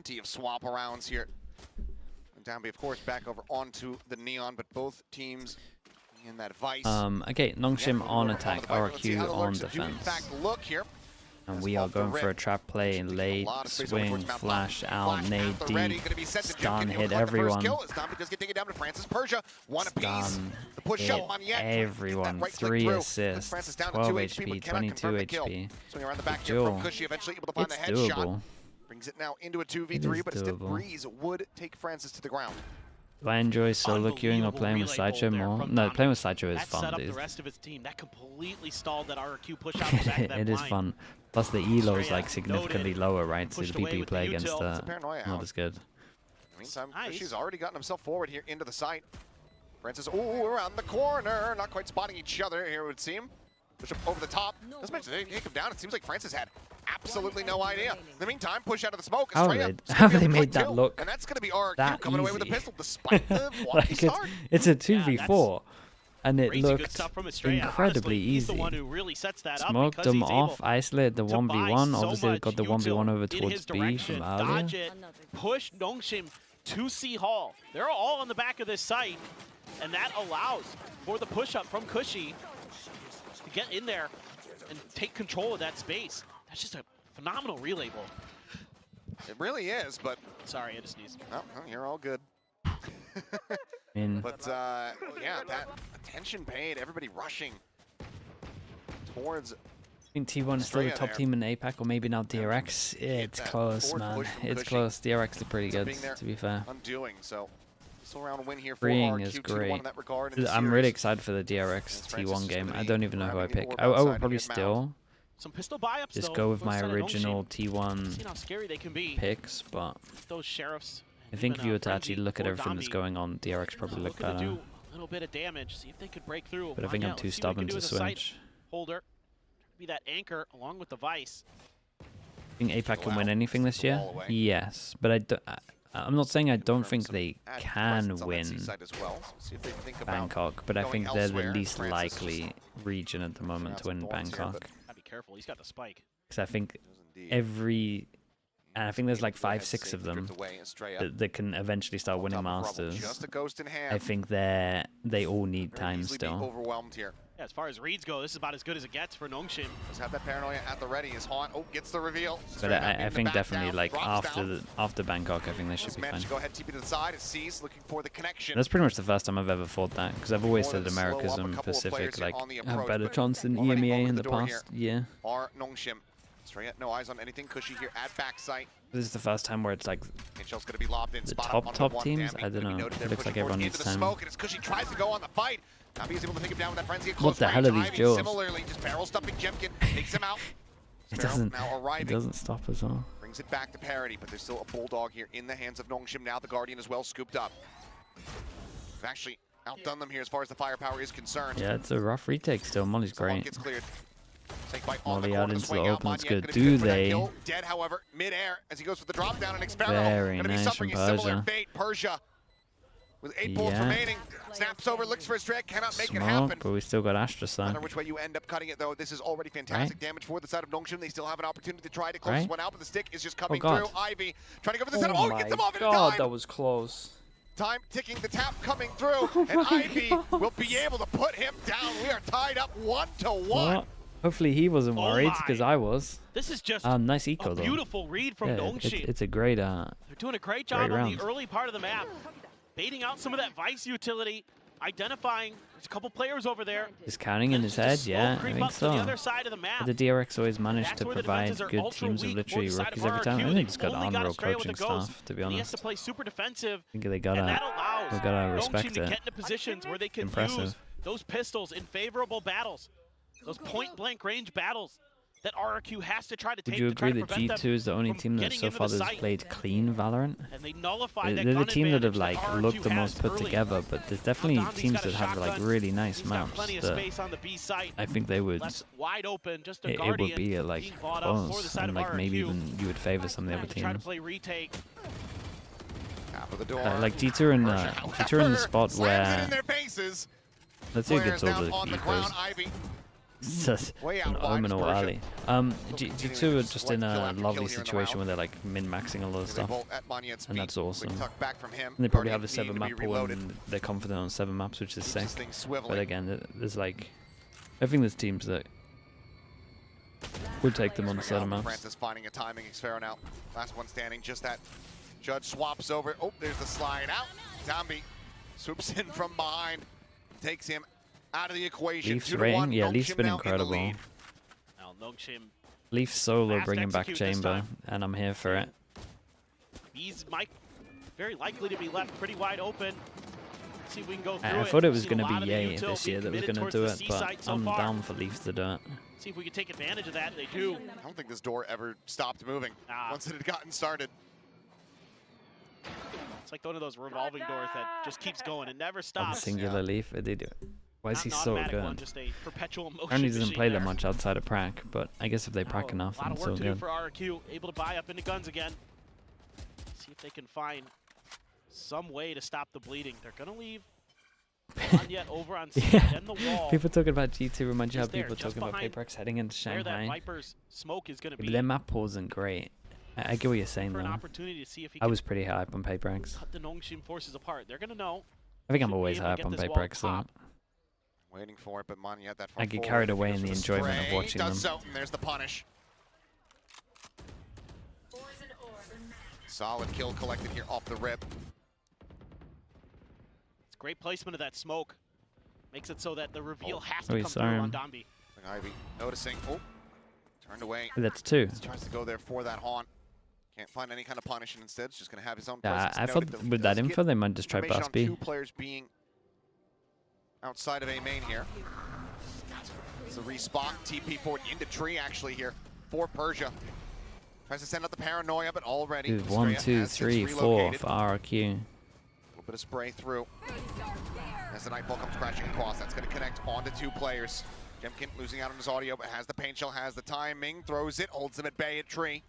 plenty of swap arounds here. And Downby, of course, back over onto the Neon, but both teams in that vice. Okay, Nongshim on attack, RRQ on In defense. fact, look here. And we are going for a trap play in late, swing, flash out, nade deep, stun, hit everyone. Stun hit everyone, 3 assists, 12 HP, 22 HP. Duel. It's doable. Brings it now into a 2v3, but instead Breeze would take Francis to the ground. Do I enjoy solo queuing or playing with Sideshow more? No, playing with Sideshow is fun, dude. The rest of his team. That completely stalled that RRQ push out the back of that It is line. fun. Plus the elo is like significantly lower, right? So the people you play against are not as good. In the meantime, She's already gotten himself forward here into the site. Francis, ooh, around the corner. Not quite spotting each other here, it would seem. Push up over the top. Let's mention they come down. It seems like Francis had absolutely no idea. In the meantime, push out of the smoke. How have they made that look and that's going to be RRQ that coming away with a pistol despite the wonky like start. it's a 2v4, and it Crazy good looked stuff from Estrella. incredibly Honestly, he's the easy. one who really sets that up Smoked because them he's off, able isolated the to 1v1. buy so Obviously, they much got the 1v1 over in towards his B direction, from dodge earlier. it, push Nongshim to C Hall. They're all on the back of this site, and that allows for the push-up from Cushy to get in there and take control of that space. That's just a phenomenal relay ball. It really is, but... Sorry, I just sneezed. No, you're all good. But, yeah, that attention paid, everybody rushing towards... I think T1 is still the top team in APAC, or maybe now DRX. It's close, man. It's close. DRX is pretty good, to be fair. Undoing, so still round win here for Freeing RRQ, is 2-1 great. in that regard in the I'm really series. excited for the DRX T1 game. I don't even know who I pick. I Grabbing the would orb probably outside to get still Some pistol buy-ups, just though, go with for my Sen and original Nongshim. T1 Seeing how scary they can be. picks, but Those sheriffs. I think if even, you were to actually Frenzy look at or everything that's Dombey, going on, DRX probably look looking to better. do a little bit of damage, see if they could break through. But I think I'm too stubborn to switch. Holder, be that anchor along with the vice. I think APAC can win anything this year. Yes, but I'm not saying I don't think they can win Bangkok, but I think they're the least likely region at the moment to win Bangkok. Gotta be careful. He's got the spike. Because I think and I think there's like 5-6 of them that can eventually start winning Masters. I think they all need time still. Overwhelmed here. Yeah, as far as reads go, this is about as good as it gets for Nongshim. Just have that paranoia at the ready. Is Haunt. Oh, gets the reveal. But I think definitely like after Bangkok, I think they should be fine. Go ahead, TP to the side. Sees looking for the connection. That's pretty much the first time I've ever thought that, because I've always said Americas and Pacific like have better chance than EMEA in the past year. Are Nongshim. Straight, no eyes on anything. Cushy here at backside. This is the first time where it's like Gonna be lobbed in. the top teams. I don't know. It looks like everyone needs time. Cushy tries to go on the fight. Now he's able to take him down with that frenzy. What the hell are these Joes? Similarly, just barrel stumping Jemkin takes him out. It doesn't stop as well. Brings it back to parity, but there's still a bulldog here in the hands of Nongshim. Now the Guardian as well scooped up. They've actually outdone them here as far as the firepower is concerned. Yeah, it's a rough retake still. Molly's great. Gets cleared. Molly out into the open, it's good. Do they? Dead, however, mid-air as he goes for the drop down and experimental. Very nice from Persia. Persia with 8 bullets remaining. Snaps over, looks for his drag, cannot make it happen. But we still got Astra No matter which way you end up cutting it, though, this is already fantastic damage for the side of Nongshim. They still have an opportunity to try to close this one out, but the stick is just coming through. Ivy trying to go for the setup. Oh, gets him off in time. That was close. Time ticking, the tap coming through, and Ivy will be able to put him down. We are tied up 1-1. What? Hopefully he wasn't worried, because I was. This is just nice eco, a beautiful read from Nongshim. It's a great They're doing a great job on round. the early part of the map, baiting out some of that vice utility, identifying there's a couple players over there. Just counting in his head, yeah, I think so. The other side of the map. The DRX always managed to provide good teams of literally rookies every time. I think it's got honorable coaching staff, to be honest. He has to play super defensive. I think they gotta respect it. To get into positions where they can use those pistols in favorable battles. Those point-blank range battles that RRQ has to try to take. Would you agree that G2 is the only team that so far has played clean Valorant? And they nullify They're the team that have like looked the most put together, but there's definitely teams that have like really nice maps that I think they would. It would be like close, and like maybe even you would favor some of the other teams. Like G2 are in the spot where let's see who gets all the ecos. It's just an Omen or Ali. G2 are just in a lovely situation where they're like min-maxing a lot of stuff, and that's awesome. And they probably have a 7-map pool and they're confident on 7 maps, which is sick. But again, there's like, I think there's teams that would take them on certain maps. Francis finding a timing. Xfero now. Last one standing. Just that. Judge swaps over. Oh, there's the slide out. Dambi swoops in from behind. Takes him out of the equation. Leaf's reign? Yeah, Leaf's been incredible. Leaf solo bringing back Chamber, and I'm here for it. He's very likely to be left pretty wide open. See if we can go through I thought it was going to be Ye this year that was going to do it, but I'm down for Leaf to do it. See if we can take advantage of that. They do. I don't think this door ever stopped moving once it had gotten started. It's like one of those revolving doors that just keeps going. It never stops. Singular Leaf, they do it. Why is he so good? One, just a perpetual motion Apparently he doesn't play that much outside of prac, but I guess if they prac enough, then it's so good. A lot of work to do for RRQ. Able to buy up into guns again. See if they can find some way to stop the bleeding. They're going to leave yet over on and the wall. People talking about G2 remind you how people talking about Paperex heading into Shanghai. That Viper's smoke is going to be. But their map pool isn't great. I get what you're saying, though. Opportunity to see if he I was pretty high up on Paperex. Cut the Nongshim forces apart. They're going to know. I think I'm always high up on Paperex, though. Waiting for it, but Monyet that I get carried away in the enjoyment of watching them. So, and there's the punish. Solid kill collected here off the rip. It's great placement of that smoke. Makes it so that the reveal has to come through on Dambi. Ivy noticing. Oh, turned away. That's 2. He tries to go there for that haunt. Can't find any kind of punish, and instead it's just going to have his own presence. I thought with that info they might just try pass B. 2 players being outside of A main here. It's a respawn. TP forward into tree actually here for Persia. Tries to send out the paranoia, but already. Dude, 1, 2, 3, 4 for RRQ. A little bit of spray through. As the Nightfall comes crashing across, that's going to connect onto 2 players. Jemkin losing out on his audio, but has the paint shell, has the timing, throws it, holds him at bay at tree.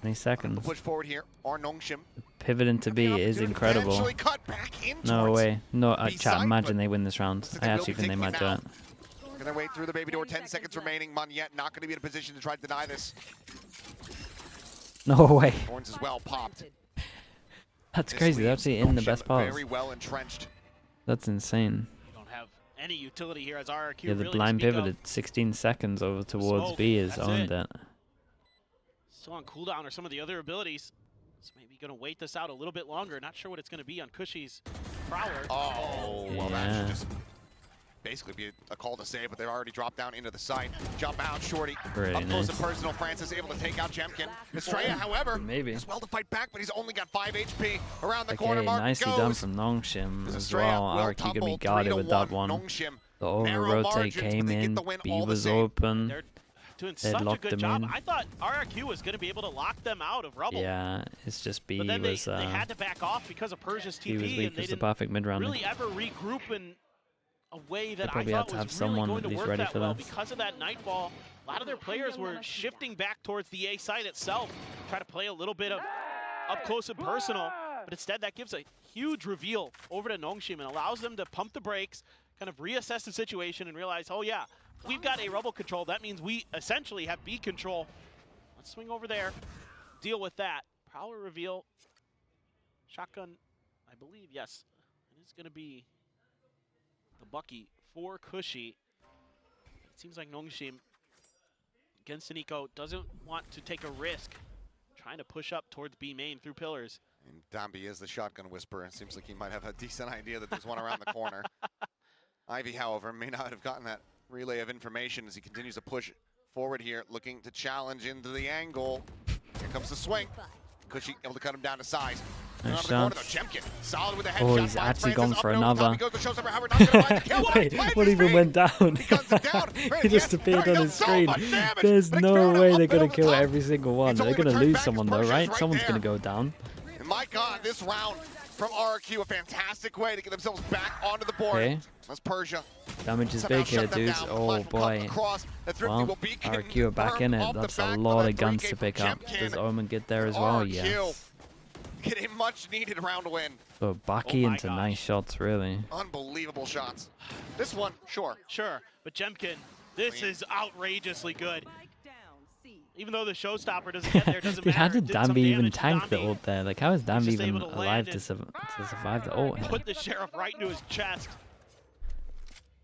20 seconds. Push forward here, or Nongshim. Pivot into B is incredible. Cut back in no way. No, chat, imagine they win this round. I actually think they might do it. Gonna wait through the baby door, 10 seconds remaining. Monyet not gonna be in a position to try to deny this. No way. Horns as well popped. That's crazy. They're actually in the best parts. Very well entrenched. That's insane. Don't have any utility here as RRQ. Yeah, the blind pivoted 16 seconds over towards B is owned it. Still on cooldown or some of the other abilities. So maybe gonna wait this out a little bit longer. Not sure what it's gonna be on Cushy's Prowler. Oh, well that should just basically be a call to save, but they've already dropped down into the site. Jump out, Shorty. Really up close and personal. Francis able to take out Jemkin. Estrella, however, is well to fight back, but he's only got 5 HP around the corner. Mark nicely done from Nongshim as well. RRQ gonna be guarded with that one. The over rotate came in. B was open. Doing such a good job. I thought RRQ was going to be able to lock them out of rubble. Yeah, it's just B but then was. They had to back off because of Persia's TP. B was weak as the perfect mid-round. Really ever regroup in a way that I thought was really going to work that well. Because of that Nightfall, a lot of their players were shifting back towards the A site itself, try to play a little bit of up close and personal. But instead, that gives a huge reveal over to Nongshim and allows them to pump the brakes, kind of reassess the situation, and realize, oh yeah, we've got A rubble control. That means we essentially have B control. Let's swing over there, deal with that. Prowler reveal. Shotgun, I believe, yes. It is going to be the Bucky for Cushy. It seems like Nongshim against Nico doesn't want to take a risk trying to push up towards B main through pillars. And Dambi is the shotgun whisperer. It seems like he might have a decent idea that there's one around the corner. Ivy, however, may not have gotten that relay of information as he continues to push forward here, looking to challenge into the angle. Here comes the swing. Cushy able to cut him down to size. Nice shot. Solid with a oh, he's actually gone for another. Wait, what even went down? He just appeared on his screen. There's no way they're going to kill every single one. They're going to lose someone though, right? Someone's going to go down. And my God, this round from RRQ, a fantastic way to get themselves back onto the board. Okay. That's Persia. Damage is big here, dudes. Oh boy. Well, RRQ are back in it. That's a lot of guns to pick up. Does Omen get there as well? Yes. Get a much needed round win. So Bucky into nice shots, really. Unbelievable shots. This one, sure. Sure, but Jemkin This is outrageously good. Even though the showstopper doesn't get there, doesn't Dude, how matter. did Dambi even tank the ult there? Like, how is Dambi even alive to survive the ult? Put the Sheriff right into his chest.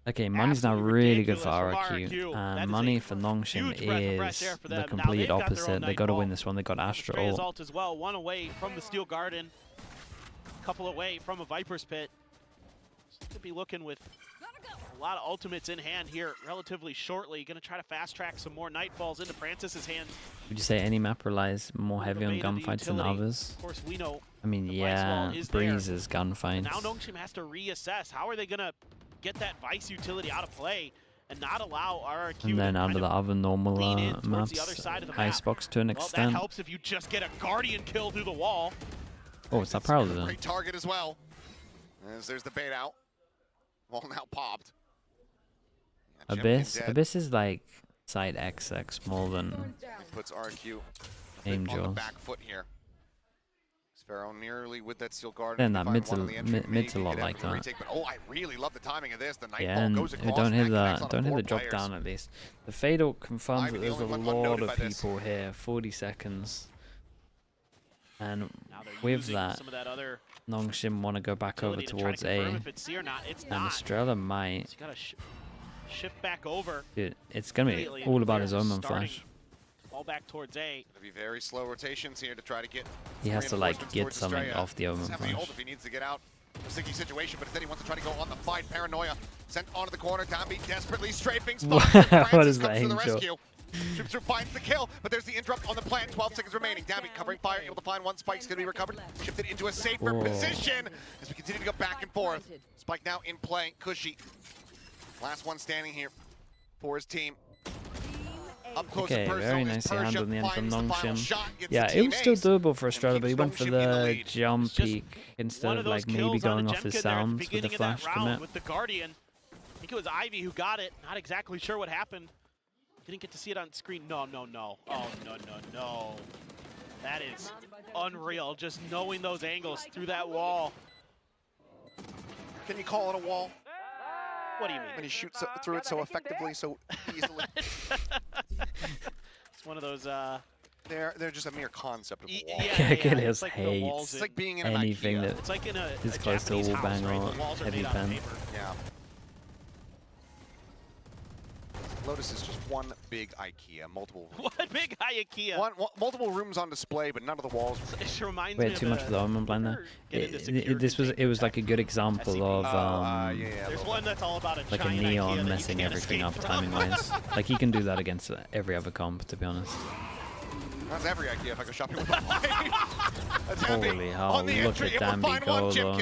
Okay, Money's now really good for RRQ, and Money for Longshim is the complete opposite. They got to win this one. They got Astra ult. As well, one away from the Steel Garden, a couple away from a Viper's Pit. Could be looking with a lot of ultimates in hand here relatively shortly. Going to try to fast track some more Nightfalls into Francis's hands. Would you say any map relies more heavy on gunfights than others? Of course, we know. I mean, yeah, Breeze is gunfights. Now Longshim has to reassess. How are they going to get that Vice utility out of play and not allow RRQ and then out of the other normal maps, Icebox to an extent. Well, that helps if you just get a Guardian kill through the wall. Oh, it's that Paladin. Great target as well. As there's the bait out. Wall now popped. Abyss is like side XX more than puts RRQ Angel. on the back foot here. Sparrow nearly with that Steel Guard. Then that mid's a lot like that. But, oh, I really love the timing of this. The yeah, and goes across don't hit the drop players. Down at least. The Fatal confirms that there's a lot of people here. 40 seconds. And with that, Longshim want to go back over towards A. And Estrella might. So you gotta shift back over. Dude, it's gonna be all about his Omen Flash. Ball back towards A. Gonna be very slow rotations here to try to get. He has to like get something off the Omen Flash. If he needs to get out, a sticky situation, but instead he wants to try to go on the fight. Paranoia sent onto the corner. Dambi desperately strafing. What is that, Angel? Trooper finds the kill, but there's the interrupt on the plant. 12 seconds remaining. Dambi covering fire, able to find one. Spike's gonna be recovered, shifted into a safer position as we continue to go back and forth. Spike now in play. Cushy, last one standing here for his team. Up close okay, and very nicely handled in the end from Longshim. Yeah, it was still doable for Estrella, but he went for the jump peek instead of like maybe going off his sounds with the flash commit. With the Guardian, I think it was Ivy who got it. Not exactly sure what happened. Didn't get to see it on screen. No. Oh, no. That is unreal, just knowing those angles through that wall. Can you call it a wall? What do you mean? When you shoot through it so effectively, so easily. It's one of those, They're just a mere concept of a wall. Achilles like hates it's like being in anything an that it's like in is close to a wall bang or heavy pen. Yeah. Lotus is just one big IKEA, multiple rooms. One big IKEA. Multiple rooms on display, but none of the walls. It reminds me of too much for the Omen blind there. It was like a good example of there's one that's all about like a Neon messing everything up timing wise. Like he can do that against every other comp, to be honest. That's every IKEA if I go shopping with the light. Holy hell, look at Dambi go though.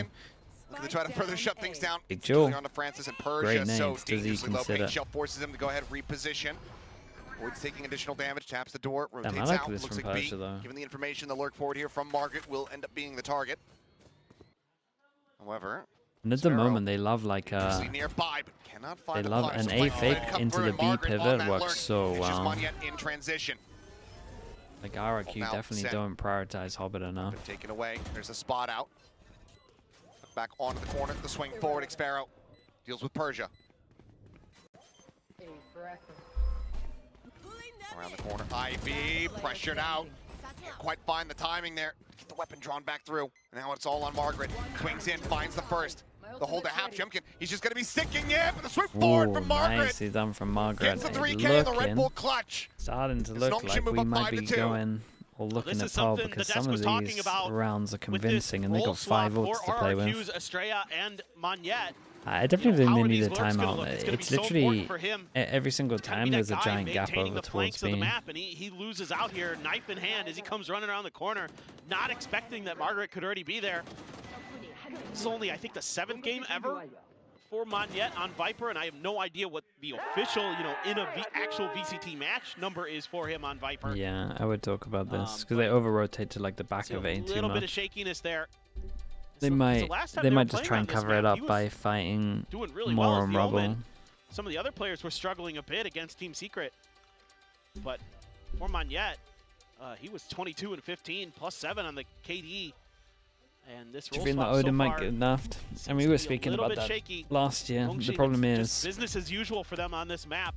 Looking to try to further shut things down. Big Joe. On to Francis and Persia. Great names. So Does he consider? Shell forces him to go ahead and reposition. Woods taking additional damage, taps the door, rotates Damn, I like out. this Looks from like Persia, B. though. Given the information, the lurk forward here from Margaret will end up being the target. However, and at the moment they love like nearby, but cannot find they love an A fake into the B pivot works so well. In transition. Like RRQ definitely don't prioritize Hobbit enough. Taken away. There's a spot out. Back onto the corner. The swing forward. Xparrow deals with Persia. Around the corner. Ivy pressured out. Can't quite find the timing there. Get the weapon drawn back through. Now it's all on Margaret. Swings in. Finds the first. The hold to half. Jemkin. He's just going to be sticking in. The sweep forward from Margaret. Nicely done from Margaret. Gets the 3K in the Red Bull clutch. Starting to look like we might be going or looking at pole because some of these rounds are convincing and they got 5 ults to play with. Estrella and Monette. I definitely didn't need a timeout. It's literally every single time there's a giant gap over towards B. And he loses out here, knife in hand, as he comes running around the corner, not expecting that Margaret could already be there. This is only, I think, the 7th game ever for Monette on Viper, and I have no idea what the official, in a actual VCT match number is for him on Viper. Yeah, I would talk about this because they over-rotate to like the back of A too much. A little bit of shakiness there. They might just try and cover it up by fighting more on rubble. Some of the other players were struggling a bit against Team Secret, but for Monette, he was 22 and 15 plus 7 on the KD. And this roll swap Odin so might far get nerfed. And we were speaking about that last year. The problem is business as usual for them on this map.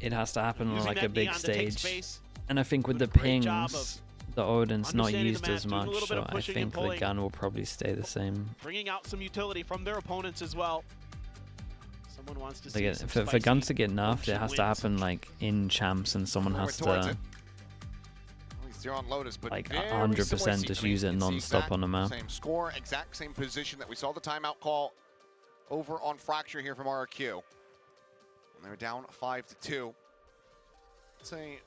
it has to happen on Using like a that big neon to take stage. space. And I think with the Doing a great job pings, the Odin's not understanding the used map, as doing a much, little bit so of I pushing and think the pulling. gun will probably stay the same. Bringing out some utility from their opponents as well. Someone wants to see Like some for guns to get nerfed, Nongshim it has to wins. happen like in champs, and someone has to You're on Lotus, but like very 100% similar just sequence. use it You can see non-stop exact on the map. Same score, exact same position that we saw the timeout call over on Fracture here from RRQ. And they're down 5-2. I'd say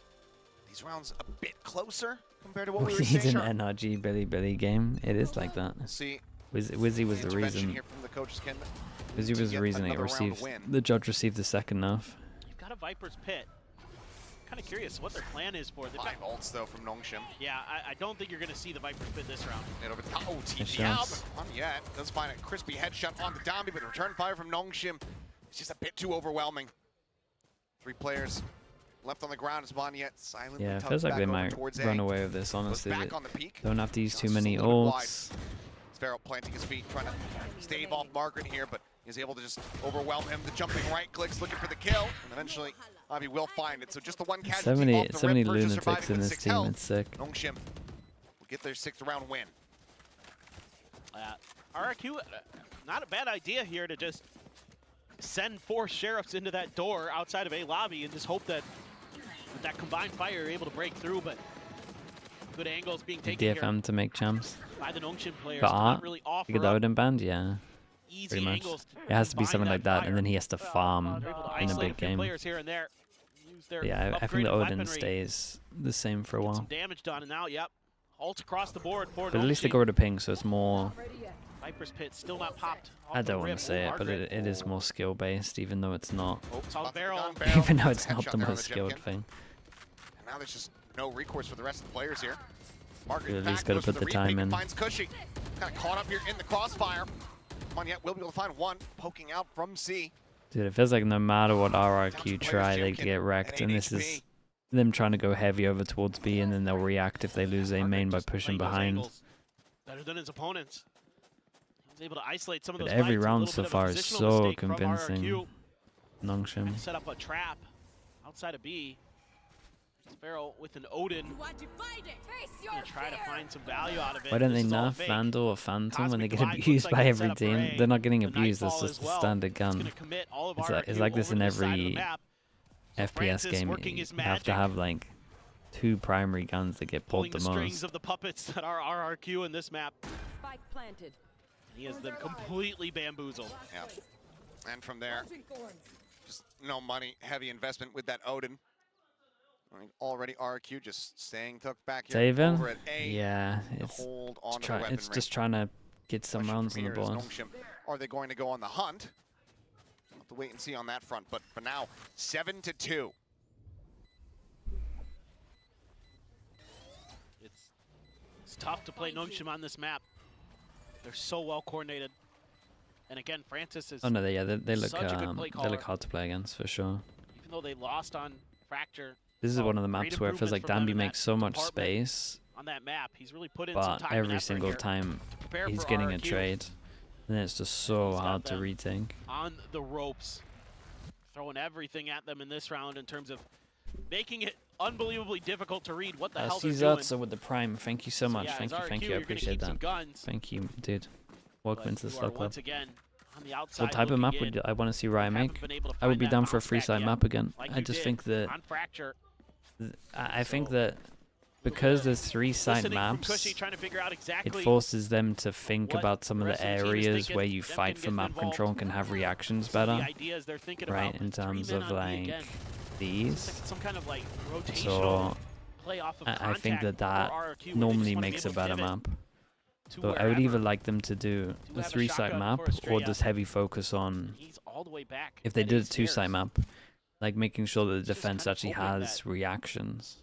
these rounds a bit closer compared to what we were He's seeing. an NRG Billy game. It is like that. See, Wizzy was the intervention reason. here from the coaches can Wizzy was the get reason it another round received. win. The judge received the second nerf. You've got a Viper's Pit. Kind of curious what their plan is for it. They've 5 got, ults though from Nongshim. yeah, I don't think you're going to see the Viper's Pit this round. And over the top. Oh, TP shots. out. Not yet. Does find a crispy headshot on the Domby, but return fire from Nongshim. It's just a bit too overwhelming. 3 players left on the ground as Yet silently Yeah, it tugs feels like back they over might towards run A. away with this, Goes honestly. back They on the peak. don't have to use too Just a many little bit wide. ults. Sparrow planting his feet, trying to stave off Margaret here, but is able to just overwhelm him. The jumping right clicks, looking for the kill, and eventually Avi will find it. So just the one casualty off the So many rip. Persia lunatics surviving in with this 6 team. health. It's sick. Nongshim will get their 6th round win. RRQ, not a bad idea here to just send 4 sheriffs into that door outside of A lobby and just hope that with that combined fire you're able to break through, but good angles being taken DFM here to make champs. by the Nongshim players. For to not art, really to offer get the up Odin band, yeah. easy Pretty much. angles It has to be combine something like that, fire. and then he has to farm They're able to in a isolate big a few game. players here and there. Use their Yeah, I think the upgraded Odin weaponry, stays the same for a get while. some damage done, and now, yep, ult across the board for But at least they Nongshim. got rid of ping, so it's more. Viper's Pit still not popped. I don't want to say it, but it is more skill based, even though it's not. Oh, Solid spots the barrel. gun barrel. Even though That's it's a not headshot the there on most the skilled Jimkin. thing. And now there's just no recourse for the rest of the players here. You Margaret at back least gotta goes for put the retake time and in. finds Cushy. Kind of caught up here in the crossfire. Yet will be able to find one poking out from C. Dude, it feels like no matter what RRQ Down to try, they Jimkin get at wrecked, and 8 this is HP. them trying to go heavy over towards B, and then they'll react if they lose A main by Just pushing playing those behind. angles better than his opponents. He was able to isolate some of But those every fights, a round little so bit of a far is positional so mistake from convincing. RRQ. Nongshim. Set up a trap outside of B. Sparrow with an Odin. Gonna try to find some value out of it. Why don't This they is all nerf fake. Vandal or Phantom when they Cosmic get Divide looks abused like by it's set every up for team? A. They're not getting The abused, that's Nightfall just as the well. standard It's gun. gonna commit all of It's RRQ like this over in to the side of the every map. So FPS Francis game. working You his have to magic, have like 2 primary guns that get pulling pulled the the strings most. of the puppets that are RRQ in this map. Spike planted. He has them completely bamboozled. Yeah. And from there, just no money, heavy investment with that Odin. I mean, already RRQ just staying tucked back here Saving? over at A. Yeah, to it's hold on to the weaponry. it's just trying to get some Question rounds from on the here is board. Nongshim, are they going to go on the hunt? We'll have to wait and see on that front. But for now, 7-2. It's tough to play Nongshim on this map. They're so well coordinated. And again, Francis is, Oh no, they look such a good play they caller. look hard to play against for sure. even though they lost on Fracture, This is saw one of the great maps where it feels like improvements from them Danby in makes that so much department. space, On that map, he's really put in some but time and every effort single here time to prepare he's for getting a RRQ. trade, and it's just so He's got hard to them retake. On the ropes, throwing everything at them in this round in terms of making it unbelievably difficult to read what the hell they're doing. Caesar with the prime, thank you so much. Yeah, Thank as you, thank RRQ, you, I you're gonna appreciate keep some that. guns, Thank you, dude. Welcome but into the you are Slow Club. once again on the outside What type of map looking would in. I want to see Riot Haven't make? been able to I would find be that down for a bounce back free-side yet, map again. like I you just did think that on Fracture. I think So, that because there's 3 side Listening from maps, Cushy, trying to figure out it exactly forces them to think what about some the of rest the of the team is areas thinking, where you them fight getting for map involved. control and can have reactions some of better, the ideas they're thinking right? about. In Three terms men of on B like again. It's these. like some kind of like rotational So play off of I think contact that for RRQ, where they normally just wanna be makes a able to better pivot map. to So I would wherever. either like them to do Do a have a 3-side shotgun map for a straight or up. just heavy focus on, He's all the way back. if they heading did a 2-side stairs. map, like making sure that the Just defense kind of actually hoping has that reactions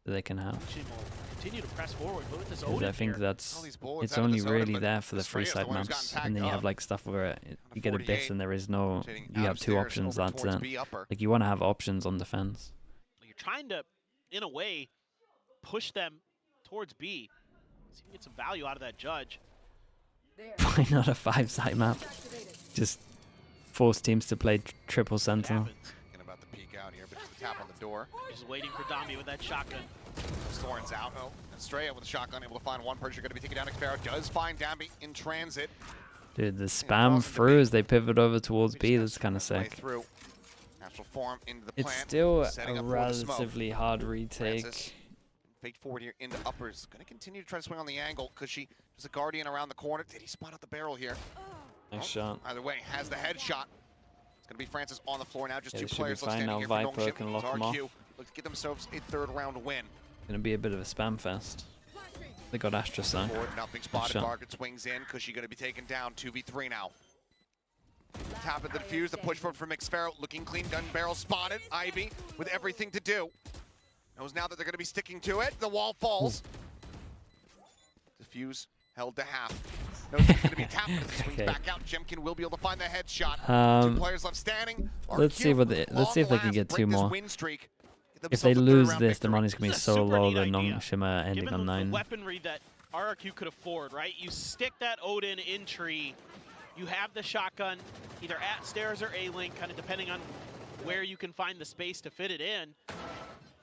that they can have. Nongshim will continue to press forward. Look at this 'Cause Odin I think here. that's All these bullets it's out of only this Odin, really but there for the Freya's the 3-side one who's maps, gotten and then you tagged have up. like stuff where you get a 48, bit and there is no, rotating you have 2 upstairs options, over that's towards it. B upper. Like you want to have options on defense. You're trying to, in a way, push them towards B. See if you can get some value out of that judge. Why not a 5-side map? Just force teams to play triple It sentinel. happens. Thinking about the peek out here, but tap on the door. Just waiting for Dami with that shotgun. Soren's out. Oh, Estrella with a shotgun, able to find one person. You're going to be taking down Xpero. Does find Dami in transit. Dude, the spam through as they pivot over towards B, that's kind of sick. Through. Natural form into the It's plant, still a relatively hard retake. Francis, fade forward here into uppers. Going to continue to try to swing on the angle. Cushy, there's a Guardian around the corner. Did he spot out the barrel here? Nice shot. Either way, has the headshot. It's going to be Francis on the floor now. Just Yeah, two players left fine standing now. here Viper for can lock him off. Look to get themselves a third round win. Gonna be a bit of a spam fest. They got Astra Sun. Nothing spotted. Market swings in. Cushy going to be taken down. 2v3 now. Tap at the defuse. The push forward from Xpero. Looking clean. Gun barrel spotted. Ivy with everything to do. Knows now that they're going to be sticking to it. The wall falls. Defuse held to half. Knows it's going to be tapped. Swings back out. Jemkin will be able to find the headshot. Two players left standing. Let's see if they can get two more. If they lose this, the money's gonna be so low. The non-shimmer ending on 9. The weaponry that RRQ could afford, right? You stick that Odin in tree. You have the shotgun either at stairs or A-link, kind of depending on where you can find the space to fit it in.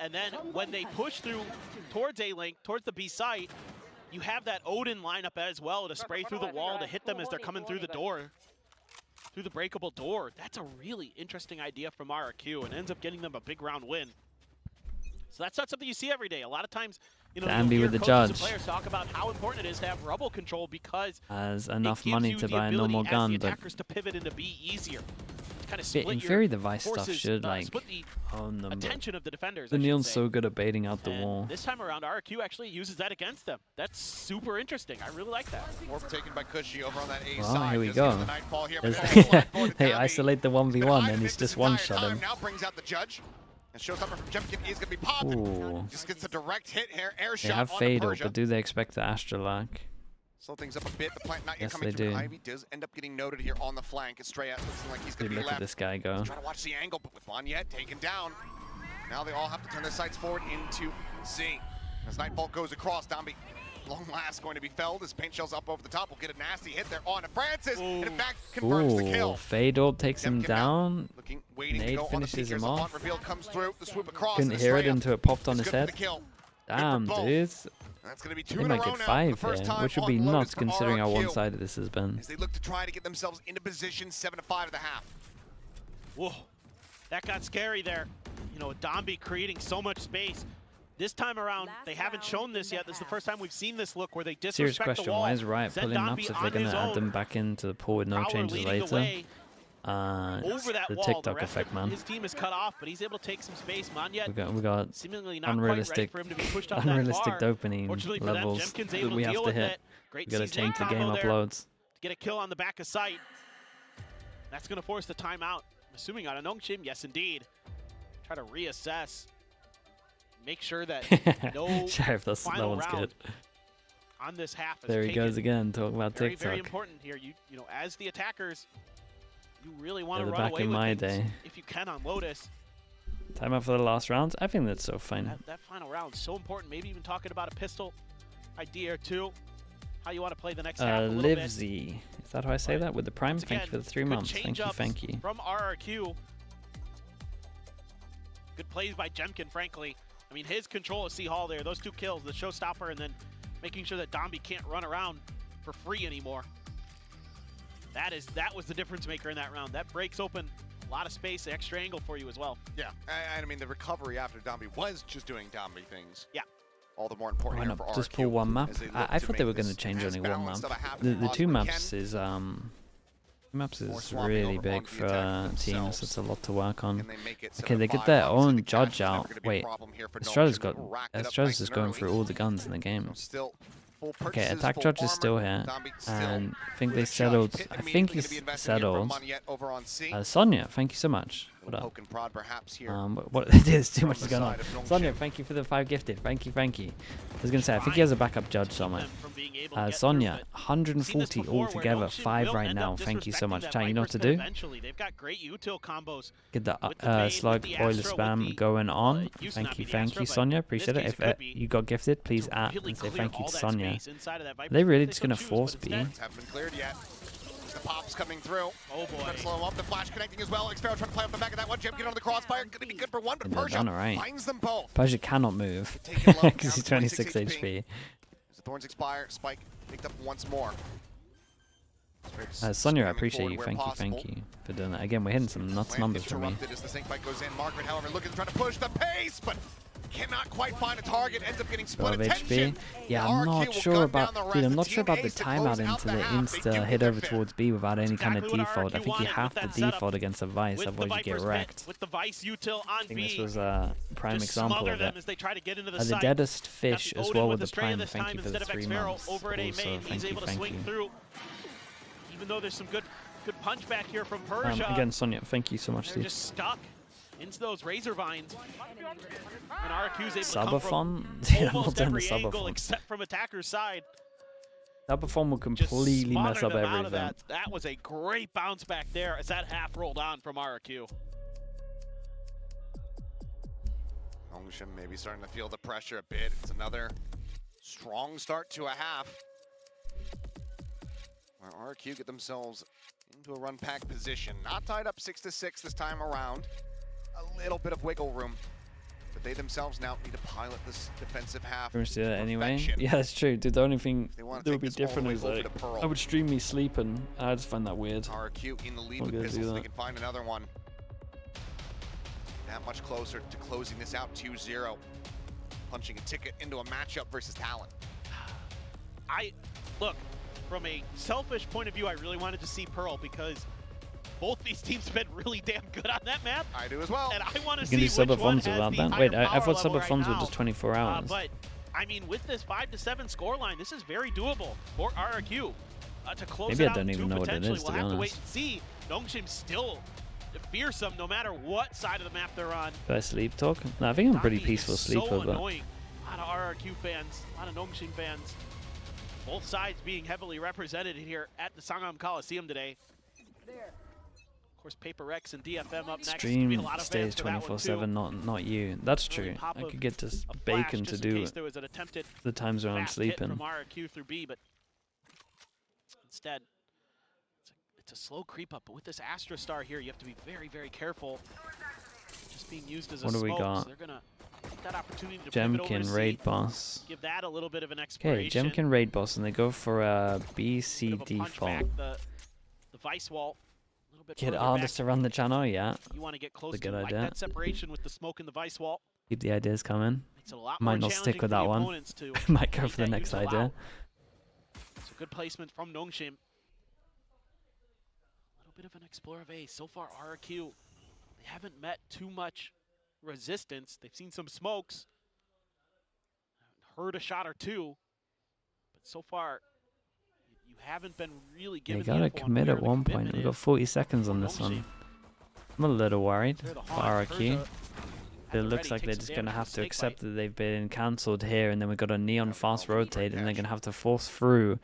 And then when they push through towards A-link, towards the B site, you have that Odin lineup as well to spray through the wall to hit them as they're coming through the door, through the breakable door. That's a really interesting idea from RRQ and ends up getting them a big round win. So that's not something you see every day. A lot of times, you know, Ambi with the coaches and judge players talk about how important it is to have rubble control because has enough money to buy a normal gun, but to pivot into B easier. Kind of split in your theory, the Vice stuff forces, should split the own them. attention of the defenders. The Neon's so good at baiting out the wall. This time around, RRQ actually uses that against them. That's super interesting. I really like that. Morph taken by Cushy over on that A well, side. Here we go. They isolate the 1v1 and he's just one-shot him. Now brings out the judge. And shows up from Jemkin. He's going to be popping. Ooh. Just gets a direct hit here. Air They shot have on Fatal, Persia. but do they expect the Astra lock? Slow things up a bit. The plant not yet Yes, coming they through. do. Ivy does end up getting noted here on the flank. Estrella looking like he's going to be Look left. at this guy go. He's trying to watch the angle, but with Monyet taken down. Now they all have to turn their sights forward into C. As Nightfall goes across, Dombi, long last going to be felled. His paint shell's up over the top. Will get a nasty hit there on Francis. And in fact, confirms the kill. Fatal takes him down. Looking, waiting Nade to go finishes him off. Reveal comes through. The swoop across. Couldn't hear it until it popped on his head. Damn, dude. That's going to be They might get 5 here, which would be nuts considering how one-sided this has been. As they look to try to get themselves into position, 7-5 at the half. Whoa, that got scary there. You know, Dombi creating so much space. This time around, they haven't shown this yet. This is the first time we've seen this look where they disrespect Serious the question, wall. why is Riot pulling maps if they're going to add them back into the pool with no changes later? It's the TikTok effect, man. His team is cut off, but he's able to take some space. Monyet we got seemingly not unrealistic, quite ready for him to be pushed up unrealistic that far. dopamine Fortunately for them, levels Jemkin's that able we to have deal to with hit. it. Great We got to change the game combo there uploads. to get a kill on the back of sight. That's going to force the timeout. I'm assuming on a Nongshim, yes indeed. Try to reassess. Make sure that no Sheriff, that one's good. On this half There he goes again, talking about very, TikTok. very important here. You know, as the attackers, you really want to They're run back away in with my things day. if you can on Lotus. Time out for the last round. I think that's so fine. That final round is so important. Maybe even talking about a pistol idea or two. How you want to play the next half a little bit. Livesy. Is that how I say that? With the Prime? Thank you for the 3 months. Thank you. From RRQ. Good plays by Jemkin, frankly. I mean, his control of C Hall there, those 2 kills, the showstopper, and then making sure that Dombi can't run around for free anymore. That was the difference maker in that round. That breaks open a lot of space, extra angle for you as well. Yeah, I mean, the recovery after Dombi was just doing Dombi things. Yeah. All the more important here for RRQ. Just pull one map. I thought they were going to change only one map. The 2 maps is really big for teams. It's a lot to work on. Okay, they get their own judge out. Wait, Estrella's just going through all the guns in the game. Okay, attack judge is still here, and I think they settled. I think he's settled. Sonya, thank you so much. What? There's too much going on. Sonya, thank you for the 5 gifted. Thank you. I was gonna say, I think he has a backup judge somewhere. Sonya, 140 altogether, 5 right now. Thank you so much. Chat, you know what to do? Get the slug boiler spam going on. Thank you, Sonya. Appreciate it. If you got gifted, please add and say thank you to Sonya. Are they really just gonna force B? The pops coming through. Oh boy. Trying to slow him up. The flash connecting as well. Xfaro trying to play off the back of that one. Jim get on the crossfire. Gonna be good for one, but Persia finds them both. Persia cannot move because he's 26 HP. As the thorns expire, Spike picked up once more. Sonya, I appreciate you. Thank you for doing that. Again, we're hitting some nuts numbers for me. As the sync fight goes in, Margaret, however, looking trying to push the pace, but cannot quite find a target. Ends up getting split attention. Yeah, I'm not sure about, dude. I'm not sure about the timeout into the insta hit over towards B without any kind of default. I think you have to default against a Vice, otherwise you get wrecked. With the Vice util on I think this was a prime example of it. The deadest fish as well with the prime. Thank you for the 3 months. Also, thank you. Even though there's some good punch back here from Persia. Again, Sonya, thank you so much. They're just stuck into those razor vines. And RRQ's able to come from almost every angle except from attacker's side. Subathon will completely mess up everything. That was a great bounce back there as that half rolled on from RRQ. Nongshim maybe starting to feel the pressure a bit. It's another strong start to a half. Where RRQ get themselves into a run pack position. Not tied up 6-6 this time around. A little bit of wiggle room. But they themselves now need to pilot this defensive half. Do that anyway? Yeah, that's true. Dude, the only thing that would be different is like, I would stream me sleeping. I just find that weird. RRQ in the lead with pistols. They can find another one. That much closer to closing this out 2-0. Punching a ticket into a matchup versus Talon. Look. From a selfish point of view, I really wanted to see Pearl because both these teams have been really damn good on that map. I do as well. And I want to see which one has without the that. Wait, I thought level Subathons were just 24 hours. But, I mean, with this 5-7 scoreline, this is very doable for RRQ to close Maybe it I don't out even know what it is, We'll to be have to honest. wait and see. Nongshim still fearsome no matter what side of the map they're on. Do I sleep talk? No, I think I'm a pretty peaceful sleeper. So annoying. A lot of RRQ fans, a lot of Nongshim fans. Both sides being heavily represented here at the Sangam Coliseum today. Of course, Paper X and DFM up next. Stream stays 24/7, not you. That's true. I could get to Bacon to do it. The times when I'm sleeping. From RRQ through B, but instead, it's a slow creep up. But with this Astra Star here, you have to be very, very careful. Just being used as a smoke. What do we got? So they're gonna that opportunity to Jemkin raid boss. Give that a little bit of an exploration. Okay, Jemkin raid boss, and they go for a BC default. The Vice wall. A little bit Get artists to run the channel, yeah. You want to get close to like that separation with the smoke in the Vice wall. Keep the ideas coming. Makes it a lot Might more not stick with that one. Might go for the next idea. It's a good placement from Nongshim. A little bit of an explorer of A. So far, RRQ, they haven't met too much resistance. They've seen some smokes, heard a shot or two, but so far you haven't been really given. They gotta commit at one point. We've got 40 seconds on this one. I'm a little worried for RRQ. It looks like they're just gonna have to accept that they've been cancelled here, and then we've got a Neon fast rotate, and they're gonna have to force through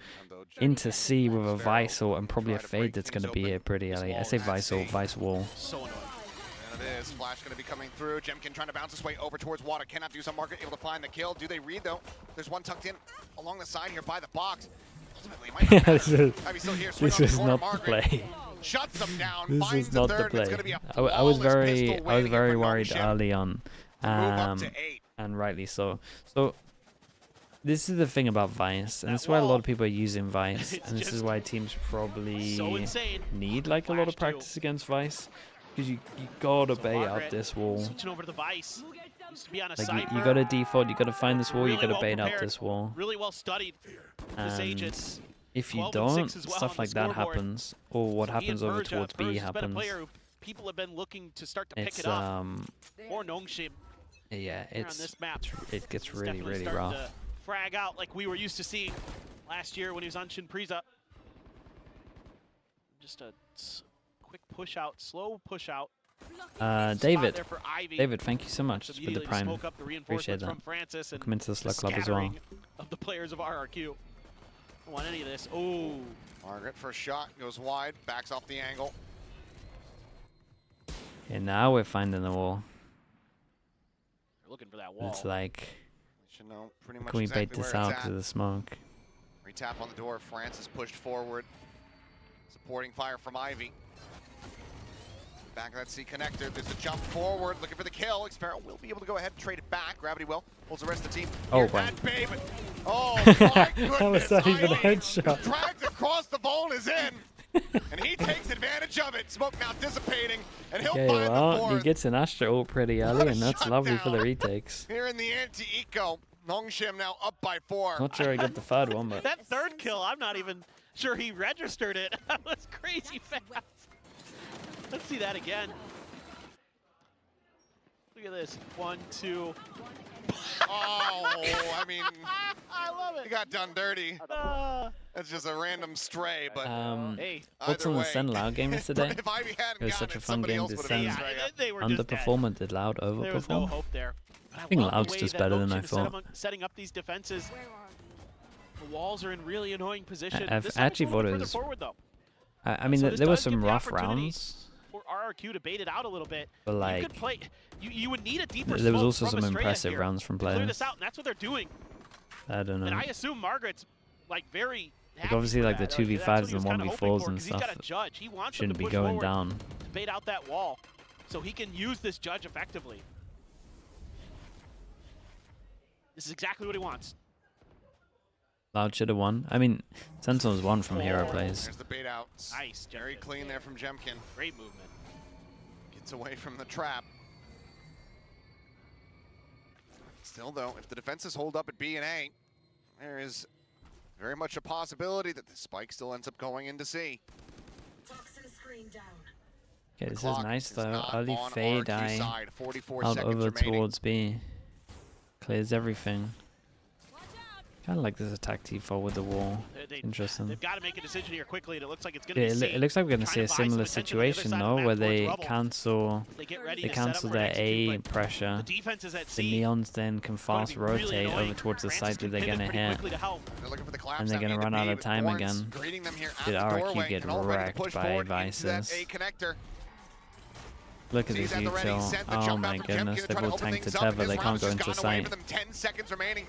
into C with a Vice ult and probably a Fade that's gonna be here pretty early. I say Vice ult, Vice wall. So annoying. Is Flash going to be coming through. Jemkin trying to bounce his way over towards water. Cannot do some. Market able to find the kill. Do they read though? There's one tucked in along the side here by the box. Ultimately, might not this is not the play. Shuts them down. This is not the play. I was very worried early on, and rightly so. So this is the thing about Vice, and this is why a lot of people are using Vice, and this is why teams probably need like a lot of practice against Vice. Because you gotta bait out this wall. Switching over to the Vice. Used to be on a like you gotta default, you gotta find this wall, you gotta bait out this wall. Really well studied. And if you don't, stuff like that happens, or what happens over towards B happens. People have been looking to start to pick it up. Or Nongshim. Yeah, it gets really rough. To frag out like we were used to seeing last year when he was on Shinpriza. Just a quick push out, slow push out. David, thank you so much for the prime. Appreciate that. Come into the Slug Club as well. Of the players of RRQ. Don't want any of this. Oh, Margaret first shot goes wide, backs off the angle. And now we're finding the wall. They're looking for that wall. It's like, pretty much can we bait this out because of the smoke? Retap on the door. France is pushed forward. Supporting fire from Ivy. Back of that C connector. There's a jump forward, looking for the kill. Xpero will be able to go ahead and trade it back. Gravity will. Holds the rest of the team. Oh, wow. Oh, my goodness. That was not even a Ivy headshot. drags across the vault, is in. And he takes advantage of it. Smoke now dissipating, and he'll Okay, find the well, fourth. he gets an Astra ult pretty early, and that's lovely for the shutdown. retakes. Here in the anti-eco, Nongshim now up by 4. Not sure I got the third one, but That third kill, I'm not even sure he registered it. That was crazy fast. Let's see that again. Look at this. 1, 2. Oh, I mean, I love he it. got done dirty. That's just a random stray, but Hey, what's either on the way, Senloud game yesterday? if Ivy hadn't It was gotten such a it, fun somebody game else to would have send. been yeah, they were just dead. Underperform, or did Loud There was no overperform? hope there. But I think love the Loud's way just that better than Nongshim I is thought. setting up these defenses. The walls are in really annoying position. I This actually side is a thought little it bit was. further forward, though. I mean, So this there were does give some the rough opportunity rounds, for RRQ to bait it out a little bit. but You like could play. You would need a deeper there was smoke also from some Estrella impressive here rounds from to clear players. this out, and that's what they're doing. I don't know. And I assume Margaret's like very. Like obviously, happy like for the that. Like, 2v5s that's what he and was kinda 1v4s hoping for, and 'cause he's got stuff a judge. He wants them shouldn't to be push going forward down. to bait out that wall, so he can use this judge effectively. This is exactly what he wants. Loud should have won. I mean, Sentinel's won from hero plays. There's the bait out. Nice, Very clean there from Jemkin. Great movement. Gets away from the trap. Still though, if the defenses hold up at B and A, there is very much a possibility that the spike still ends up going into C. Okay, this is Clock nice is though. not Early on fade RRQ eye side. 44 out seconds over remaining. towards B. Clears everything. Kind of like this attack T4 with the wall. Interesting. They've got to make a decision here quickly, and it looks like it's going Yeah, to be C. it looks like we're going to see a Trying to buy some similar attention on the other situation side of the though, map where towards they Rubble. cancel They get ready they to set up cancel for an their execute, A but pressure. the defense is at The C. Neons then can It's gonna fast be really rotate annoying. over towards the Francis side can that they're pivot going to pretty hit. quickly to help. They're looking for the collapse And they're down gonna into run out B, of but time Thorns again. greeting them here at Did the RRQ doorway get and all ready to wrecked push by forward into that Vices? A connector. Look at Sees this at the ready, util. sent the Oh jump my out from Jemkin goodness, to they've try to all open tanked to things up, and Tether, his they round can't has go just into gone away sight. with them. 10 seconds remaining,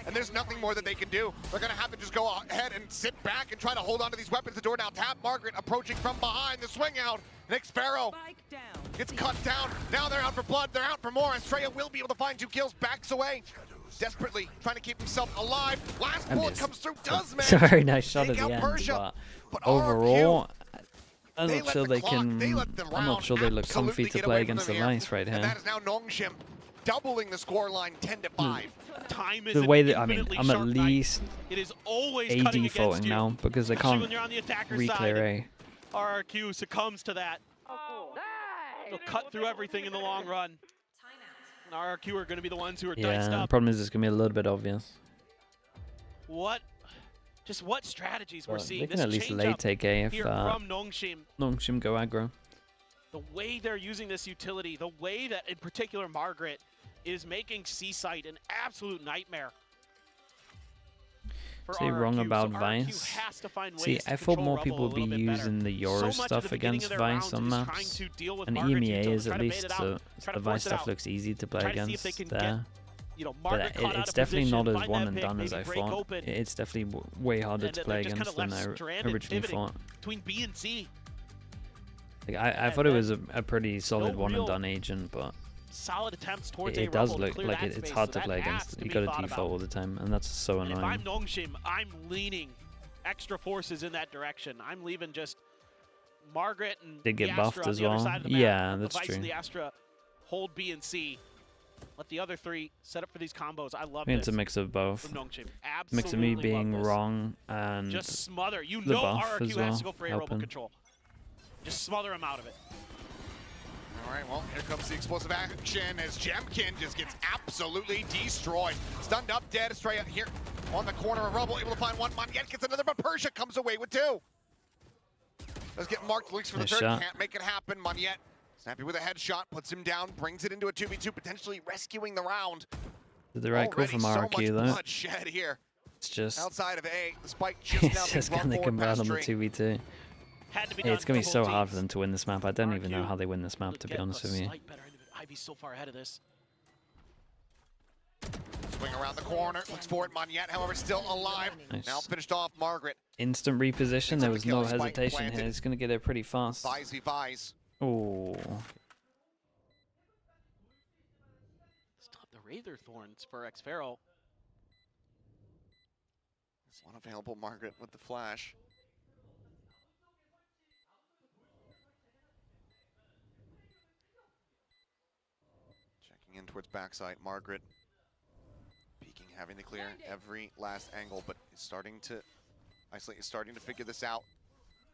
and there's nothing more that they can do. They're going to have to just go ahead and sit back and try to hold on to these weapons. The door now tapped. Margaret approaching from behind. The swing out. Nick Sparrow gets cut down. Now they're out for blood. They're out for more. Estrella will be able to find 2 kills. Backs away. Desperately trying to keep himself alive. Last bullet comes through. Does manage. Very nice shot at Take the out end, Persia, but but overall, I'm They not let sure the they clock, can. they let the I'm not round sure they look comfy absolutely to get play away from against them the here. Vice right And here. that is now Nongshim doubling the score line 10-5. Time is The an way that I'm infinitely at sharp knife. least It is always A cutting defaulting against you, now because they especially can't when you're on the attacker's re-clear side. A. RRQ succumbs to that. They'll cut through everything in the long run. And RRQ are going to be the ones who are diced Yeah, the up. problem is it's gonna be a little bit obvious. What strategies we're But seeing. they can This at least change late up take A if here from Nongshim. Nongshim go aggro. The way they're using this utility, the way that, in particular, Margaret is making C-Site an absolute nightmare. For Say wrong RRQ. about So Vice. RRQ has to find See, ways to I thought control more Rubble people a would be little bit better. using the So Euro much at stuff the beginning against of their Vice rounds on is trying maps. to deal with And Margaret's EMEA util, is try at to bait least, it out, so try to the Vice force it stuff out. looks easy to play Try to see if against they can there. You know, But Margaret caught out it's of definitely position, not as find one that and pick, done as maybe I break thought. open. It's definitely way harder And to they're play just against kinda than I left stranded, originally pivoting thought. between B and C. Like, I thought it was a pretty solid one and done agent, but Solid attempts towards it does Rubble to look clear like that it's space, hard so to play that has against. to You be got to thought default about. all the time, and that's so And if I'm annoying. Nongshim, I'm leaning extra forces in that direction. I'm leaving just Margaret and They get the buffed Astra on as the other well. side of the map. Yeah, Let that's the Vice true. and the Astra hold B and C. Let the other 3 set up for these combos. I love I mean, it's this a mix of both. from Nongshim. Mix of me Absolutely being love this. wrong and Just smother. You the know buff RRQ as well, has to go for aerial helping. control. Just smother him out of it. All right, well, here comes the explosive action as Jemkin just gets absolutely destroyed. Stunned up, dead. Estrella here on the corner of Rubble, able to find one. Monyet gets another, but Persia comes away with 2. Does get marked, looks for the Nice third, shot. can't make it happen. Monyet, snappy with a headshot, puts him down, brings it into a 2v2, potentially rescuing the round. Did the right call Already from so RRQ much though. blood shed here. It's just Outside of A, the spike just now it's just being can they brought forward convert past on the Drake. 2v2. Had to be Yeah, done it's gonna be for so both hard for teams. them to win this map. I don't even know RRQ how they win this map, to be get honest a with you. slight better individual. Ivy's so far ahead of this. Swing around the corner, looks for it. Monyet, however, still alive. Nice. Now finished off Margaret. Instant reposition. There was no hesitation here. He's going to get there pretty fast. Vies v Vies. Oh. Stop the Rather Thorns for Xpharaoh. One available, Margaret with the flash. Checking in towards backside, Margaret. Peeking, having to clear every last angle, but is starting to isolate, is starting to figure this out.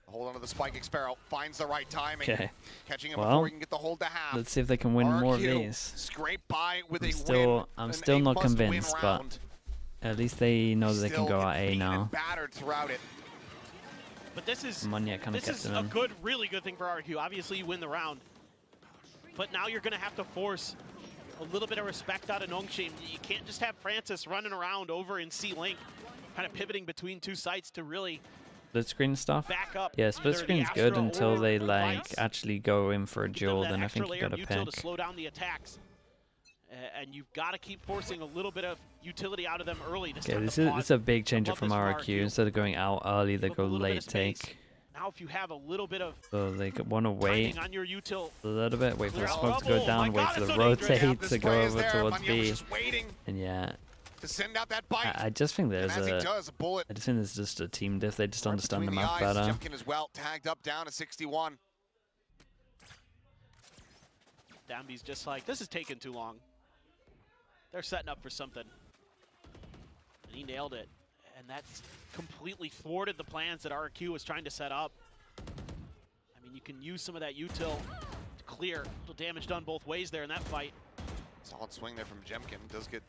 Hold on to the spike. Xpharaoh finds the right timing. Okay. Catching him before he can get the hold to half. Let's see if they can win more of these. Scrape by with I'm still not convinced, but at least they know that they can go at A now. Battered throughout it. But this is a good, really good thing for RRQ. Obviously, you win the round, but now you're going to have to force a little bit of respect out of Nongshim. You can't just have Francis running around over in C-Link, kind of pivoting between two sites to really split screen stuff. Back up. Yeah, split screen's good until they like actually go in for a duel. Then I think you gotta pick. To slow down the attacks, and you've got to keep forcing a little bit of utility out of them early. Okay, this is a big change up from RRQ. Instead of going out early, they go late take. Now, if you have a little bit of so they want to wait on your util a little bit, wait for the smoke to go down, wait for the rotate to go over towards B, and yeah. To send out that bite. I just think there's I just think there's just a team diff. They just understand the map better. Jumkin as well, tagged up down to 61. Dambi's just like, this is taking too long. They're setting up for something. And he nailed it. And that's completely thwarted the plans that RRQ was trying to set up. I mean, you can use some of that util to clear. A little damage done both ways there in that fight. Solid swing there from Jemkin. Does get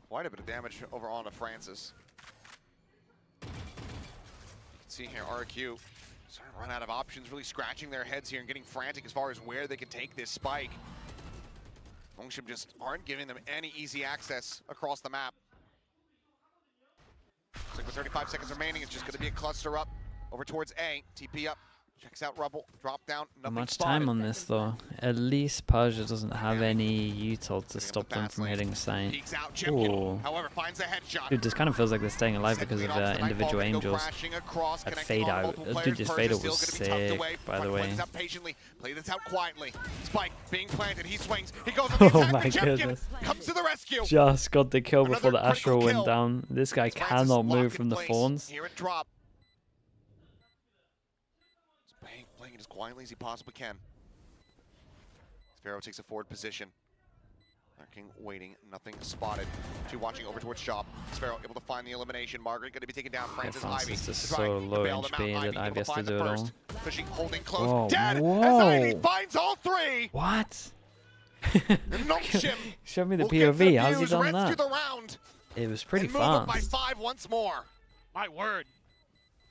quite a bit of damage over onto Francis. You can see here, RRQ starting to run out of options, really scratching their heads here and getting frantic as far as where they can take this spike. Nongshim just aren't giving them any easy access across the map. Looks like with 35 seconds remaining, it's just going to be a cluster up over towards A. TP up. Checks out Rubble, drop down, nothing much spotted. time on this though. At least Persia doesn't have any util to stop them from hitting site. However, finds a headshot. Dude, this kind of feels like they're staying alive because of their individual angels. At fade out. Dude, this fade out was sick, by the way. Play this out quietly. Spike being planted, he swings, he goes on the oh my goodness. Comes to the rescue. Just got the kill before the Astral went down. This guy cannot move from the fawns. Here it drop. Playing it as quietly as he possibly can. Xpharaoh takes a forward position. Lurking, waiting, nothing spotted. Two watching over towards Shop. Xpharaoh able to find the elimination. Margaret going to be taken down. Francis Ivy is so low HP that Ivy has to do it all. Pushing, holding close. Whoa, Dead whoa. as Ivy finds all three. What? Show me the POV. How's he done that? The round it was pretty and move up by fast. 5 once more. My word.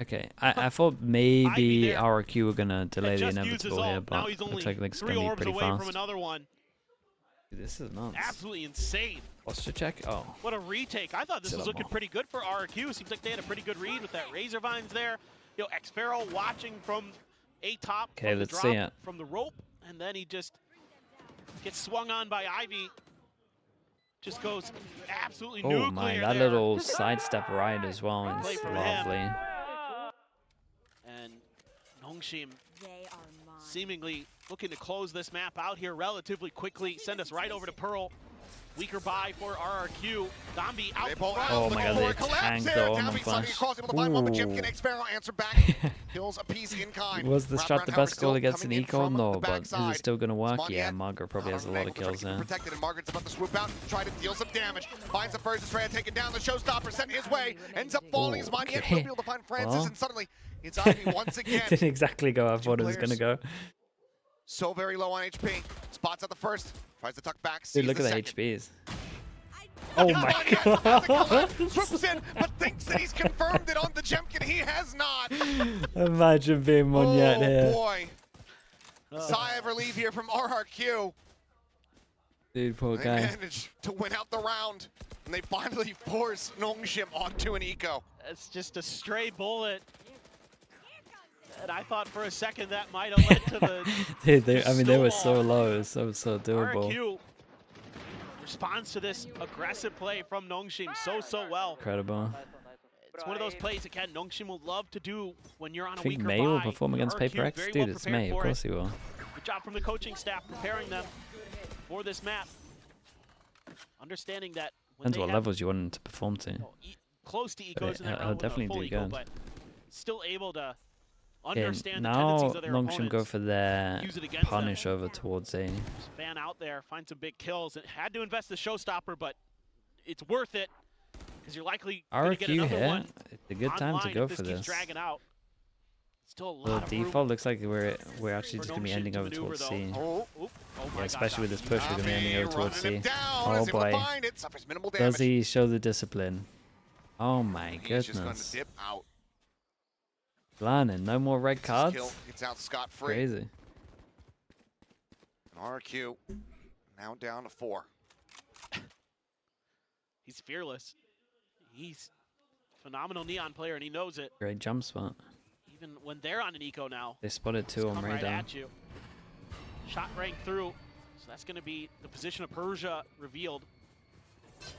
Okay, I thought maybe RRQ were gonna delay the inevitable here, but looks like it's gonna be pretty fast. From another one. This is nuts. Absolutely insane. Posture check. Oh. What a retake. I thought this was looking pretty good for RRQ. Seems like they had a pretty good read with that Razor Vines there. You know, Xpharaoh watching from a top. Okay, let's see it. From the rope, and then he just gets swung on by Ivy. Just goes absolutely nuclear. Oh my, that little sidestep ride as well is lovely. And Nongshim seemingly looking to close this map out here relatively quickly. Send us right over to Pearl. Weaker buy for RRQ. Dambi out front. Oh my god, they tanked the Omen flash. Was the strat the best goal against an eco? No, but is it still going to work? Yeah, Margaret probably has a lot of kills there. Protected, and Margaret's about to swoop out, try to deal some damage. Finds the first Freya taken down, the showstopper sent his way. Ends up falling as Monyet will be able to find Francis, and suddenly it's Ivy once again. Didn't exactly go how I thought it was going to go. So very low on HP. Spots out the first. Tries to tuck back. Dude, look at the HPs. Oh my god. Swoops in, but thinks that he's confirmed it on the Jemkin. He has not. Imagine being Monyet here. Oh boy. Sigh of relief here from RRQ. Dude, poor they guy. managed to win out the round, and they finally force Nongshim onto an eco. It's just a stray bullet. And I thought for a second that might have led to the. Dude, I mean, they were so low, so doable. RRQ, responds to this aggressive play from Nongshim so well. Incredible. It's one of those plays, again, Nongshim will love to do when you're on a I think weaker May will buy. perform against RRQ Paper X. very Dude, well it's May. Of prepared course for he will. Good job from the coaching staff preparing them for this map. Understanding that when Depends what levels you want him to perform to. Close to ecos in that I'll round, definitely full do eco, good. but still able to understand the now tendencies of their Nongshim opponents. go for their Use it against punish them. over towards A. Just fan out there, find some big kills. It had to invest the showstopper, but it's worth it because you're likely going to get RRQ another here. one. It's a good time to go if for keeps this. dragging out. Still a The lot of room default looks like we're actually for just gonna be Nongshim ending to over maneuver, towards though. C. Oh my Yeah, especially with God, this push, we're gonna be ending over towards C. Oh Is able to boy, find it. Suffers minimal damage. does he show the discipline? Oh my He's just going to goodness. dip out. Lannon, no more red This cards? kill gets out scot-free. Crazy. RRQ now down to 4. He's fearless. He's a phenomenal Neon player, and he knows it. Great jump spot. Even when they're on an eco now, They spotted two on come right radar. at you. Shot rang through, so that's going to be the position of Persia revealed.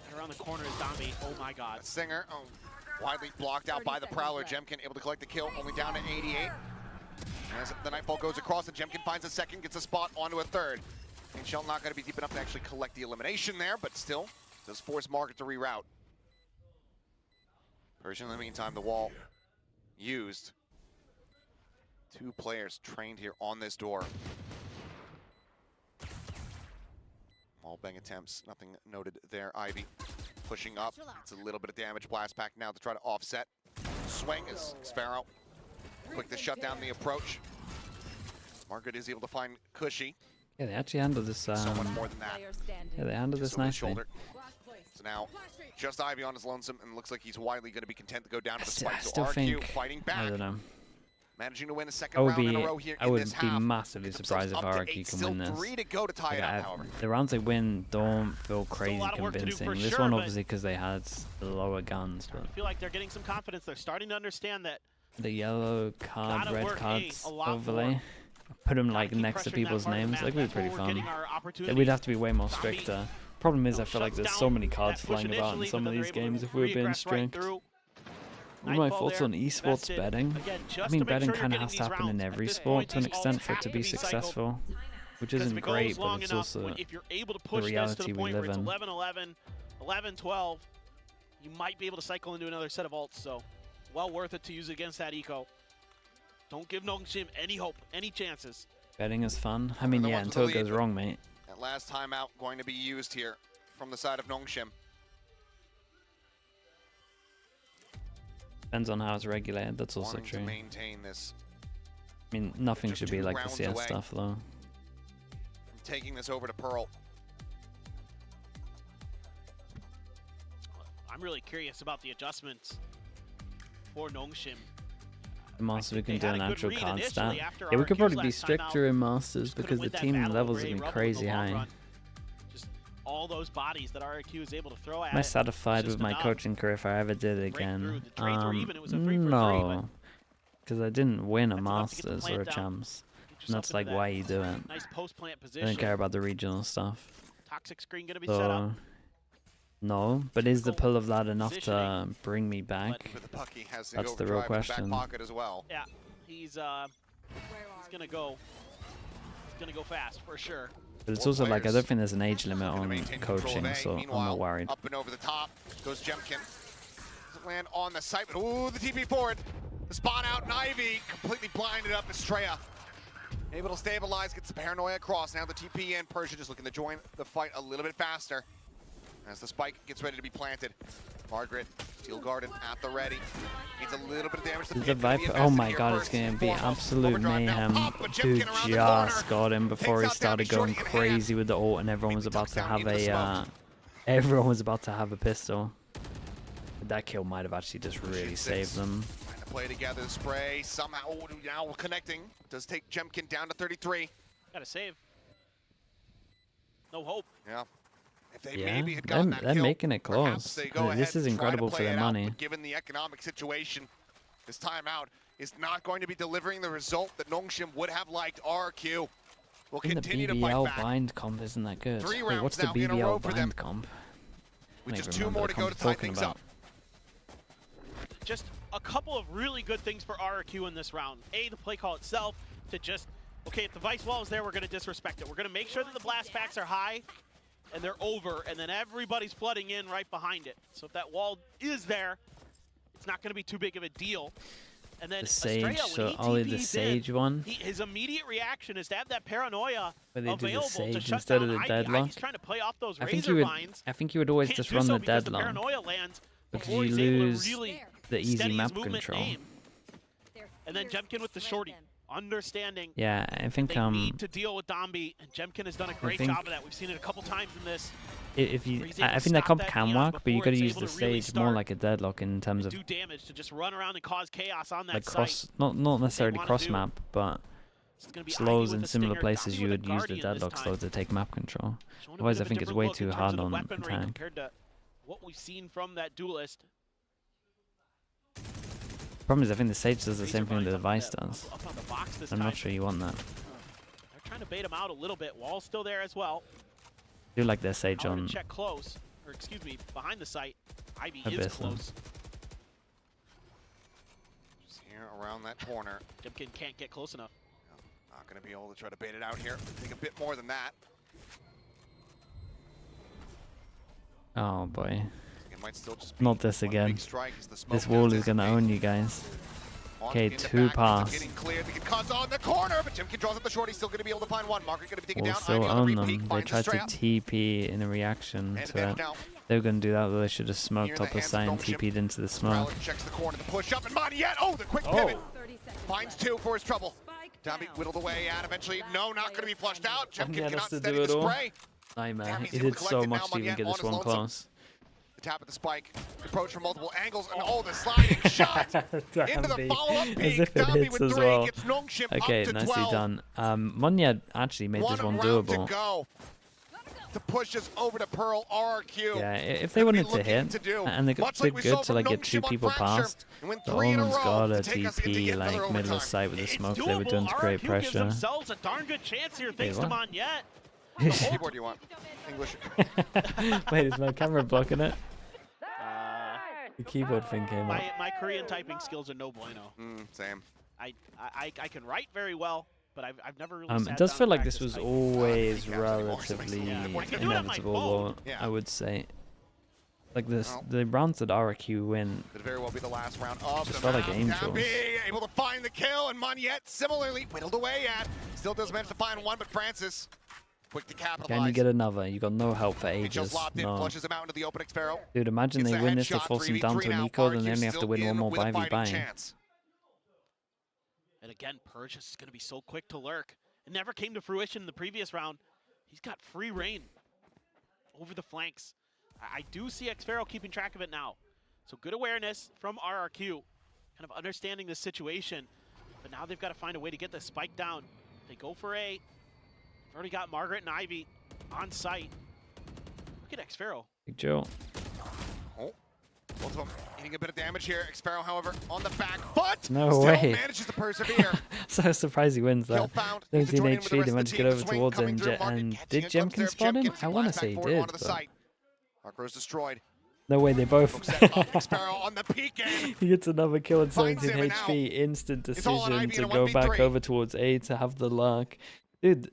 And around the corner is Dami. Oh my God. Singer, widely blocked out by the Prowler. Jemkin able to collect the kill, only down to 88. As the Nightfall goes across, and Jemkin finds a second, gets a spot onto a third. And Shell not going to be deep enough to actually collect the elimination there, but still does force Market to reroute. Persia, in the meantime, the wall used. 2 players trained here on this door. Wall bang attempts, nothing noted there. Ivy pushing up. It's a little bit of damage. Blast pack now to try to offset. Swing is Sparrow. Quick to shut down the approach. Margaret is able to find Cushy. Yeah, they actually handled this. So much more than that. Yeah, they handled Just this over the nicely. shoulder. So now, just Ivy on his lonesome, and looks like he's widely going to be content to go down to the spike. I So still RQ think, fighting I back, don't know. managing to win a second round in a row here I in would this be half. massively Get themselves surprised if up to RRQ 8, can still win this. 3 to go to tie it up, however. The rounds they win don't feel crazy lot of work to do convincing. for This sure, one but obviously because they had the lower guns, but I feel like they're getting some confidence. They're starting to understand that the yellow card, gotta red work cards a lot overlay, more. put them Gotta like keep next to pressuring that people's part of the names. map. That would be That's where pretty we're fun. getting our Yeah, opportunities. we'd have to be way more Zombie, stricter. Problem is, I feel like shuts there's so down many cards that push flying about in initially, some but of then these they're able games to if we were being re-aggress right strict. through. What are my Nightfall thoughts there, on esports invested. betting? Again, I just mean, to make betting sure you're kind of getting has to these happen in rounds. every At this sport point, to an these extent ults for it to have be be cycled. successful, which Because if isn't it goes great, but long it's enough, also if you're able to push this to reality the we point where live it's in. 11-11, 11-12, you might be able to cycle into another set of ults. So, well worth it to use against that eco. Don't give Nongshim any hope, any chances. Betting is fun. I mean, The yeah, ones with until the it goes lead. wrong, mate. That last timeout going to be used here from the side of Nongshim. Depends on how it's regulated. That's also Wanting true. to I maintain this. mean, nothing just should be 2 like the rounds CS away. stuff, though. Taking this over to Pearl. I'm really curious about the adjustments for Nongshim. The Masters we can they do had an a good actual read card initially stat. after Yeah, we could RRQ's probably be last time stricter out. in Masters Just couldn't because the win that team battle levels over are A going to be Rubble in the crazy long high. run. Just all those bodies that RRQ is able to throw at Am I it. satisfied Just with my enough. coaching career if I ever did it Breakthrough. again? The trades were even. It was a 3 for 3, No, because I didn't win a That's enough to get the Masters or plant a down. Champs. Get And yourself that's into like that why you do it. nice post-plant I position. don't care about the regional stuff. Toxic screen going to be set up. So, no, but is the pull of that enough to Positioning. bring me back? But the puck, he has the That's the overdrive real in question. back pocket as well. Yeah, he's gonna go. He's gonna go fast for sure. But it's 4 also like, I players. don't think there's an age limit Gonna on maintain control of coaching, A. so I'm Meanwhile, not worried. up and over the top goes Jemkin. Doesn't land on the site, but ooh, the TP forward. The spot out, and Ivy completely blinded up Estrella. Able to stabilize, gets the paranoia across. Now the TP in. Persia just looking to join the fight a little bit faster as the spike gets ready to be planted. Margaret, Steel Garden at the ready. Needs a little bit of damage to The pit, gonna be Viper, oh invested my here god, first it's going and to be foremost. absolute Overdrive now mayhem. up, but Dude Jemkin around the just corner. got him before he Takes out started Downey going Shorty in hand. crazy with the ult, and everyone was Ivy about tucks to down have into the a, smoke. everyone was about to have a pistol. But that kill might have actually just really Shoots saved this. them. Trying to play together, the spray somehow now connecting. Does take Jemkin down to 33. Got to save. No hope. Yeah. If they Yeah, maybe had gotten that they're kill, making it perhaps close. they go This ahead is and try to incredible for play their it out, money. but given the economic situation, this timeout is not going to be delivering the result that Nongshim would have liked. RRQ will the continue to fight BBL back. blind comp isn't that good. 3 Wait, rounds what's the now in a row BBL for them. blind comp? With I just don't 2 remember more the to go comp to we're tie talking things about. up. Just a couple of really good things for RRQ in this round. A, the play call itself to just, okay, if the Vice wall is there, we're going to disrespect it. We're going to make sure that the blast packs are high and they're over, and then everybody's flooding in right behind it. So if that wall is there, it's not going to be too big of a deal. And then The Sage, Estrella, so when he only the TPs Sage in, one? his immediate reaction is to have that paranoia Where they do the available to Sage shut instead down of the Ivy. deadlock? Ivy's trying to play off those I think razor you would. vines. I think you would always Can't just do run so the because the deadlock paranoia lands because before you he's able to lose really the easy steady his map movement control. and aim. And then Jemkin with the shorty, understanding Yeah, I think they need to deal with Dombi, and Jemkin has done a great job of that. We've seen it a couple times in this. if you, where he's able I to think that stop comp that can neon work, but you before got to it's use able the to really Sage more start like a deadlock in terms of do damage, to just run around and cause chaos on that like site. cross, not necessarily wanna cross do. map, but It's gonna be slows Ivy in with a similar stinger, places Dombi you with a would use the Guardian this deadlock time. slow to take map control. Showing a Otherwise, bit I of a think it's different way look too in terms hard of the on weaponry tank. compared to what we've seen from that duelist. Problem is, I think the Sage does the Razor same thing that the Vines Vice does. up on the box this I'm time. not sure you want that. They're trying to bait him out a little bit. Wall's still there as well. I do like their Sage Power to on check close, or excuse me, behind the site. Ivy Abyss, is close. Just here around that corner. Jemkin can't get close enough. Not going to be able to try to bait it out here. I think a bit more than that. Oh boy. It might still just be Not this one again. big strike as the smoke This wall does is gonna dissipate. own you guys. On Okay, in the 2 back, ends up pass. Getting cleared. They get caught on the corner, but Jemkin draws up the short. He's still going to be able to find one. Margaret going to be taken We'll down. still Ivy on own the them. repeat. They Finds tried to Estrella. TP in a reaction And to advantage it. now. They were gonna do that, but they should have Here smoked in the up a hands of sign, Gnome Ship. TP'd into the smoke. Prowler checks the corner, the push up, and Moniette. Oh, the quick pivot. Finds 2 for his trouble. Dombi whittled away and eventually, no, not going to be flushed out. Jemkin Moniette cannot has to steady do the it all. spray. Nightmare. Damn, he's He able did to collect so it now. much to even Moniette get on this his one lonesome. close. The tap at the spike. Approach from multiple angles, and oh, the sliding shot into the follow-up peak. As if it Dombi hits with as 3 well. gets Nongshim Okay, up to nicely 12. done. Moniette actually made this one round doable. to go. The push is over to Pearl RRQ. Yeah, if they wanted to hit, and they Much did like we good saw to like from get 2 Nongshim on people Fracture, past. and win The 3 in a Omen's row got a to take us into TP yet like another middle of overtime. sight with the It's smoke they were doable. doing to create RRQ gives pressure. themselves a darn good chance here thanks to what? Moniette. What keyboard do you want? English. Wait, is my camera blocking it? The keyboard thing came up. My Korean typing skills are no bueno. Same. I can write very well, but I've never really It sat does down feel and like this practiced was typing. always Yeah, anymore, so it relatively makes it- I can do it on my inevitable, phone. though, Yeah. I would say. Like this, Well. the rounds that RRQ win, Could very well be the last round of Just the felt like round. angels. Dombi able to find the kill, and Moniette similarly whittled away at. Still does manage to find one, but Francis quick to capitalize. can you get another? You got no help for Angels ages. lobbed in, No. flushes him out into the open Xpero. Dude, imagine Gets they the win this, they headshot, force him 3v3 down to an now. eco, then they RRQ only have to still win one in more with a 5v fighting buying. chance. And again, Purge is going to be so quick to lurk. It never came to fruition in the previous round. He's got free reign over the flanks. I do see Xpharaoh keeping track of it now. So good awareness from RRQ, kind of understanding the situation. But now they've got to find a way to get the spike down. They go for A. They've already got Margaret and Ivy on site. Look at Xpharaoh. Big Joe. Oh, both of them eating a bit of damage here. Xpharaoh, however, on the back foot. No still way. manages to persevere. So surprised he wins Kill that. found. 17 Needs to join in with the HP, rest they of managed the to get team. over The swing towards coming him. through. Margaret And catching did a glimpse there Jemkin of spot him? Jemkin. I want to Flash say back he forward did. onto the But site. Mark destroyed. no way, they both. Hook set up. Xpharaoh on the peak end. He gets another kill at Finds 17 him, and HP. Instant it's all on decision Ivy to in a go back 1v3. over towards A to have the luck. Dude,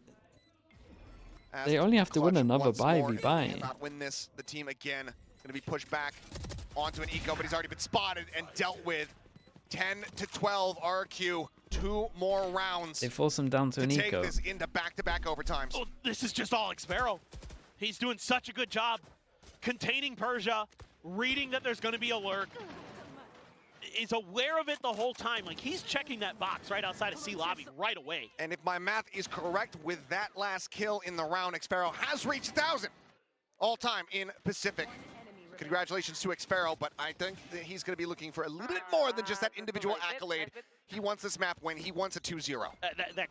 As they only have to win clutch another once more, bye and v they cannot win this. The team again going to be pushed back onto an eco, but he's already been spotted and dealt with. 10 to 12 RQ. 2 more rounds They force him down to to an take eco. this into back-to-back overtimes. Oh, this is just all Xpharaoh. He's doing such a good job containing Persia, reading that there's going to be a lurk. Is aware of it the whole time. Like, he's checking that box right outside of C lobby right away. And if my math is correct, with that last kill in the round, Xpharaoh has reached 1,000 all-time in Pacific. Congratulations to Xpharaoh, but I think that he's going to be looking for a little bit more than just that individual accolade. He wants this map win. He wants a 2-0. That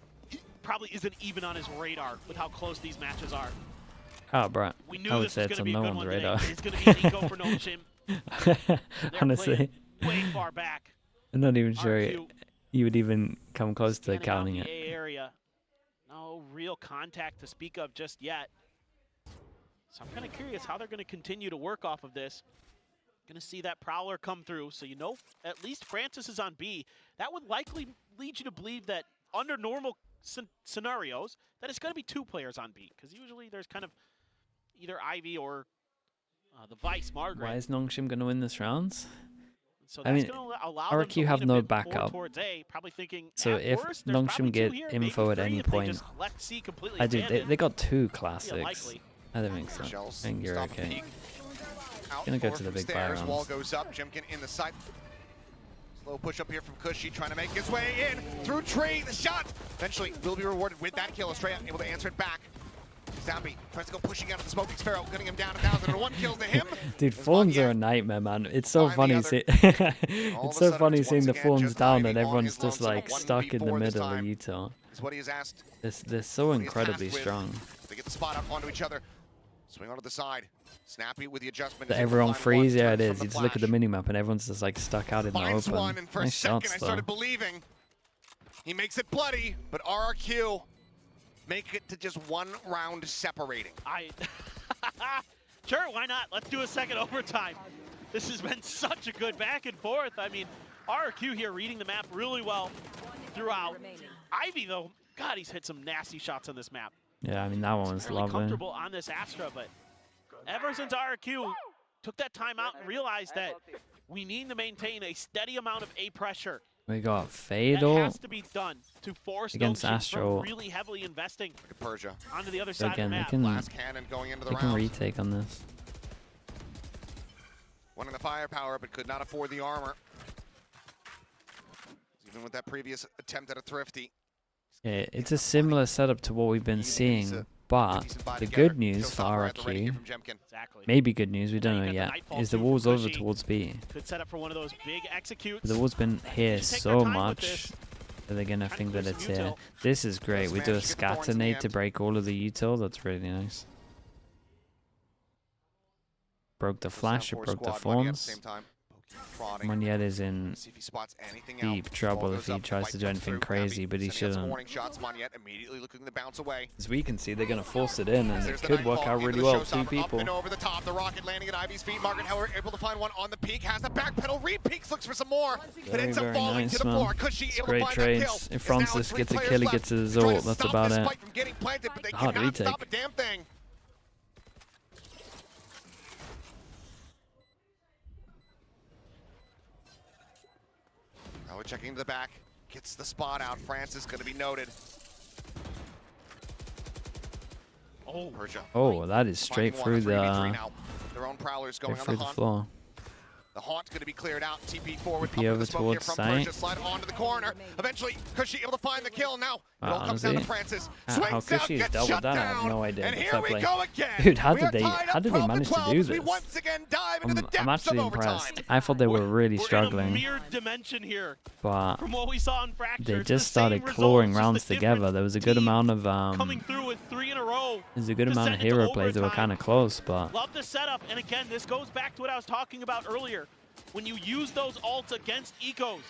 probably isn't even on his radar with how close these matches are. Oh, bro. We knew I would this say was it's going to on be a no good one's one radar. today. It's going to be an eco for Nongshim. Honestly, Way far back. I'm not even sure RQ you would even come close to scanning out counting the it. A area. No real no contact to speak of just yet. So I'm kind of curious how they're going to continue to work off of this. Going to see that Prowler come through. So you know at least Francis is on B. That would likely lead you to believe that under normal scenarios that it's going to be 2 players on B. Because usually there's kind of either Ivy or the Vice, Margaret. Why is Nongshim going to win this round? So that's going to allow them to RRQ have lean no a bit more backup. towards A, probably thinking, So if worst, there's Nongshim get here, info at any point, I do. They got 2 classics. I don't think so. I think you're okay. Gonna go to the big fire rounds. Wall goes up. Jemkin in the side. Slow push up here from Cushy, trying to make his way in through tree. The shot eventually will be rewarded with that kill. Estrella able to answer it back. Zombie tries to go pushing out of the smoking sparrow, getting him down 1,001 kills to him. Dude, forms are a nightmare, man. It's so funny. It's so funny seeing the forms down and everyone's just like stuck in the middle of the util. They're so incredibly strong. They get the spot out onto each other. Swing onto the side. Snappy with the adjustment. But everyone freeze, yeah, it is. You just look at the minimap and everyone's just like stuck out in the open. One, and for a second, I started believing. He makes it bloody, but RRQ make it to just 1 round separating. Sure, why not? Let's do a second overtime. This has been such a good back and forth. I mean, RRQ here reading the map really well throughout. Ivy, though, God, he's hit some nasty shots on this map. Yeah, I mean, that one was lovely. Comfortable on this Astra, but ever since RRQ took that time out and realized that we need to maintain a steady amount of A pressure. We got Fatal. That has to be done to force against Astro. Really heavily investing Persia onto the other side again, of the map. They can retake on this. One in the firepower, but could not afford the armor. Even with that previous attempt at a thrifty. Yeah, it's a similar setup to what we've been seeing, but the good news for RRQ, maybe good news, we don't know yet, is the wall's over towards B. Could set up for one of those big executes. The wall's been here so much that they're gonna think that it's here. This is great. We do a scatter nade to break all of the util. That's really nice. Broke the flash, it broke the thorns. Moniette is in deep trouble if he tries to do anything crazy, but he shouldn't. As we can see, they're going to force it in, and it could work out really well. 2 people. Over the top, the rocket landing at Ivy's feet. Margaret, however, able to find one on the peak, has the backpedal, re-peaks, looks for some more, but ends up falling to the floor. It's great trades. If Francis gets a kill, he gets his ult. That's about it. Hard retake. We're checking to the back, gets the spot out. Francis going to be noted. Oh, Persia. Oh, that is straight through the floor. The haunt's going to be cleared out. TP forward. TP over towards site. Slide onto the corner. Eventually, Cushy able to find the kill. Now, it all comes down to Francis. How Cushy has dealt with that, I have no idea. And here we go again. Dude, how did they manage to do this? I'm actually impressed. I thought they were really struggling. We're in a mirror dimension here. But from what we saw in Fracture, they just started clawing rounds together. There was a good amount of coming through with 3 in a row. There's a good amount of hero plays that were kind of close, but love the setup. And again, this goes back to what I was talking about earlier. When you use those ults against ecos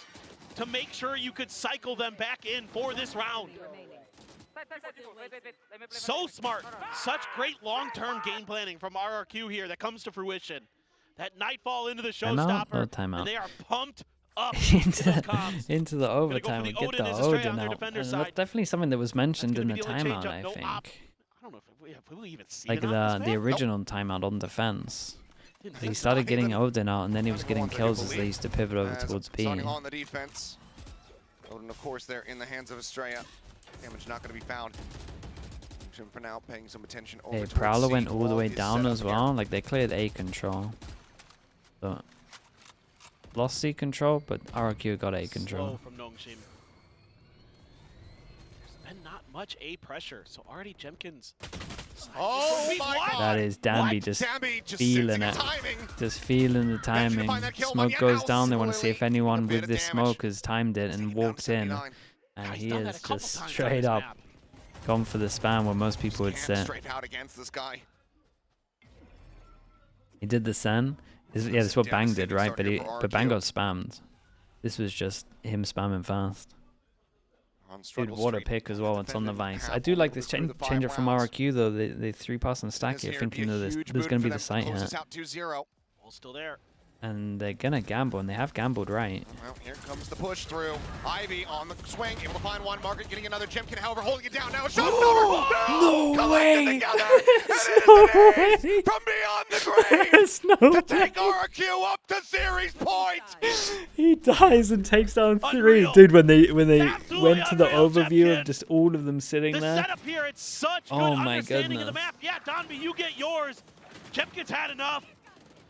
to make sure you could cycle them back in for this round. So smart. Such great long-term game planning from RRQ here that comes to fruition. That Nightfall into the showstopper, and they are pumped up into the overtime and get the Odin out. And that's definitely something that was mentioned in the timeout, I think. I don't know if we even see like the original timeout on defense. He started getting Odin out, and then he was getting kills as they used to pivot over towards B. On the defense. Odin, of course, there in the hands of Estrella. Damage not going to be found. For now, paying some attention over hey, Prowler went all the way down as well. Like, they cleared A control. So, lost C control, but RRQ got A control. From Nongshim. There's been not much A pressure, so already Jemkin's. Oh my God. That is Danby just feeling it. Just feeling the timing. Smoke goes down. They want to see if anyone with this smoke has timed it and walks in. And he is just straight up gone for the spam where most people would sit. He did the Sen. Yeah, this is what Bang did, right? But Bang got spammed. This was just him spamming fast. Dude, what a pick as well. It's on the Vice. I do like this change up from RRQ though. They 3-pass and stack here, thinking that there's going to be the site here. Still there. And they're going to gamble, and they have gambled right. Well, here comes the push through. Ivy on the swing, able to find one. Margaret getting another. Jemkin, however, holding it down now. No way! From beyond the grave to take RRQ up to series point. He dies and takes down 3. Dude, when they went to the overview of just all of them sitting there. The setup here, it's such good understanding of the map. Yeah, Donby, you get yours. Jemkin's had enough.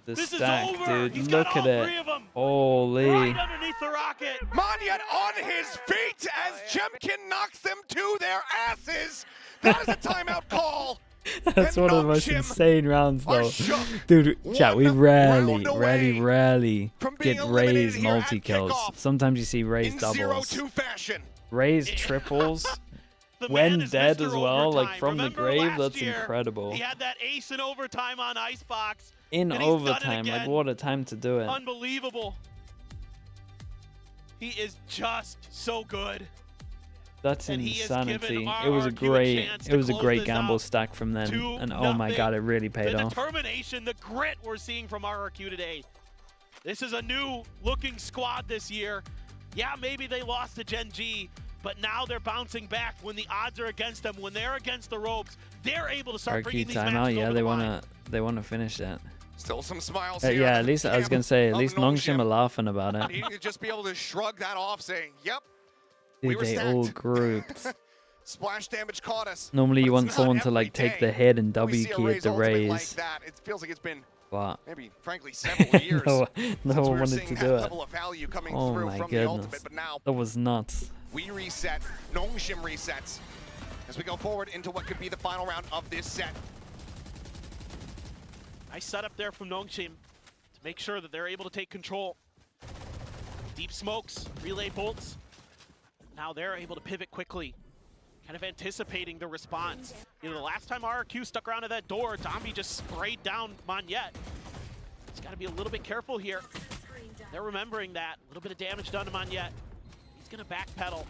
The this stack, is over. dude. He's Look got at all it. 3 of them. Holy. Right underneath the rocket. Monyet on his feet as Jemkin knocks them to their asses. That is a timeout call. That's one of the most insane rounds, though. Dude, chat, we rarely get Raze multi-kills. Sometimes you see Raze doubles. Raze triples. When dead as well, like from the grave, that's incredible. He had that ace in overtime on Icebox. In overtime, like what a time to do it. Unbelievable. He is just so good. That's insanity. It was a great gamble stack from them, and oh my god, it really paid off. The determination, the grit we're seeing from RRQ today. This is a new looking squad this year. Yeah, maybe they lost to Gen G, but now they're bouncing back when the odds are against them. When they're against the ropes, they're able to start bringing these matches over the line. Yeah, they wanna finish that. Still some smiles here. Yeah, at least I was gonna say, at least Nongshim are laughing about it. He could just be able to shrug that off, saying, "Yep." Dude, they all grouped. Splash damage caught us. Normally you want someone to like take the hit and W key at the Raze. Like that. It feels like it's been maybe, frankly, several years. no one wanted to do it. Oh my goodness. That was nuts. We reset. Nongshim resets as we go forward into what could be the final round of this set. Nice setup there from Nongshim to make sure that they're able to take control. Deep smokes, relay bolts. Now they're able to pivot quickly, kind of anticipating the response. You know, the last time RRQ stuck around at that door, Donby just sprayed down Monyet. He's got to be a little bit careful here. They're remembering that. A little bit of damage done to Monyet. He's going to backpedal.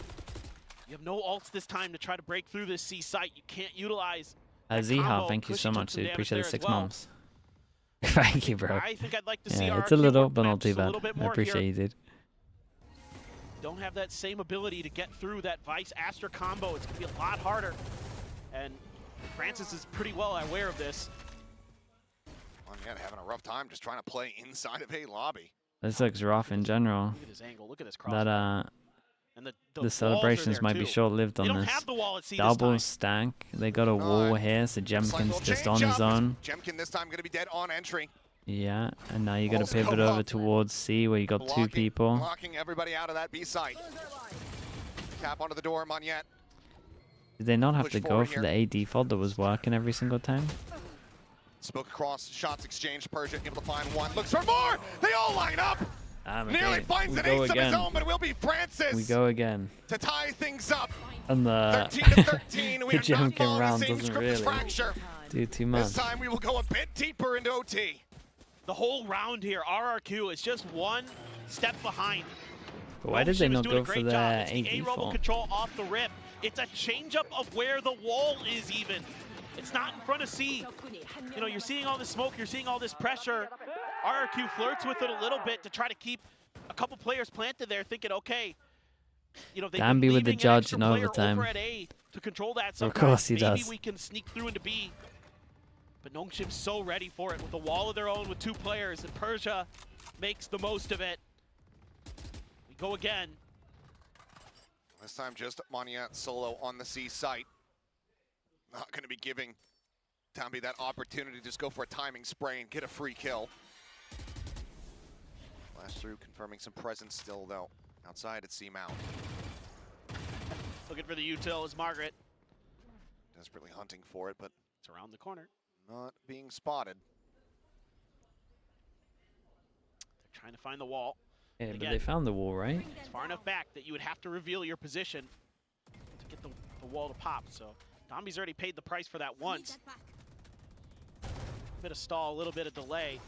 You have no ults this time to try to break through this C site. You can't utilize Ziha, thank you so much, dude. Appreciate the 6 months. Thank you, bro. I think I'd like to see it's a little, but not too bad. I appreciate you, dude. Don't have that same ability to get through that Vice Astra combo. It's going to be a lot harder. And Francis is pretty well aware of this. Monyet having a rough time just trying to play inside of a lobby. This looks rough in general. Look at his angle. Look at this cross. And the celebrations might be short-lived on this. Double stack. They got a wall here, so Jemkin's just on his own. Jemkin this time going to be dead on entry. Yeah, and now you got to pivot over towards C, where you got 2 people. Blocking everybody out of that B site. Tap onto the door, Monyet. Did they not have to go for the A default that was working every single time? Smoke across, shots exchanged. Persia able to find one. Looks for more. They all line up. Nearly finds an ace of his own, but it will be Francis. We go again. To tie things up. And the 13-13. We the Jemkin round doesn't really do too much. This time we will go a bit deeper into OT. The whole round here, RRQ is just one step behind. But why did they not go for the A default? Control off the rip. It's a changeup of where the wall is even. It's not in front of C. You know, you're seeing all this smoke, you're seeing all this pressure. RRQ flirts with it a little bit to try to keep a couple players planted there, thinking, okay, you know, they've been be with the judge in over overtime. at A to control that. Of course he does. Maybe we can sneak through into B. But Nongshim's so ready for it with a wall of their own with 2 players, and Persia makes the most of it. We go again. This time just Monyet solo on the C site. Not going to be giving Donby that opportunity to just go for a timing spray and get a free kill. Flash through, confirming some presence still, though. Outside at C Mount. Looking for the util is Margaret. Desperately hunting for it, but it's around the corner. Not being spotted. They're trying to find the wall. Yeah, but they found the wall, right? It's far enough back that you would have to reveal your position to get the wall to pop. So Donby's already paid the price for that once. A bit of stall, a little bit of delay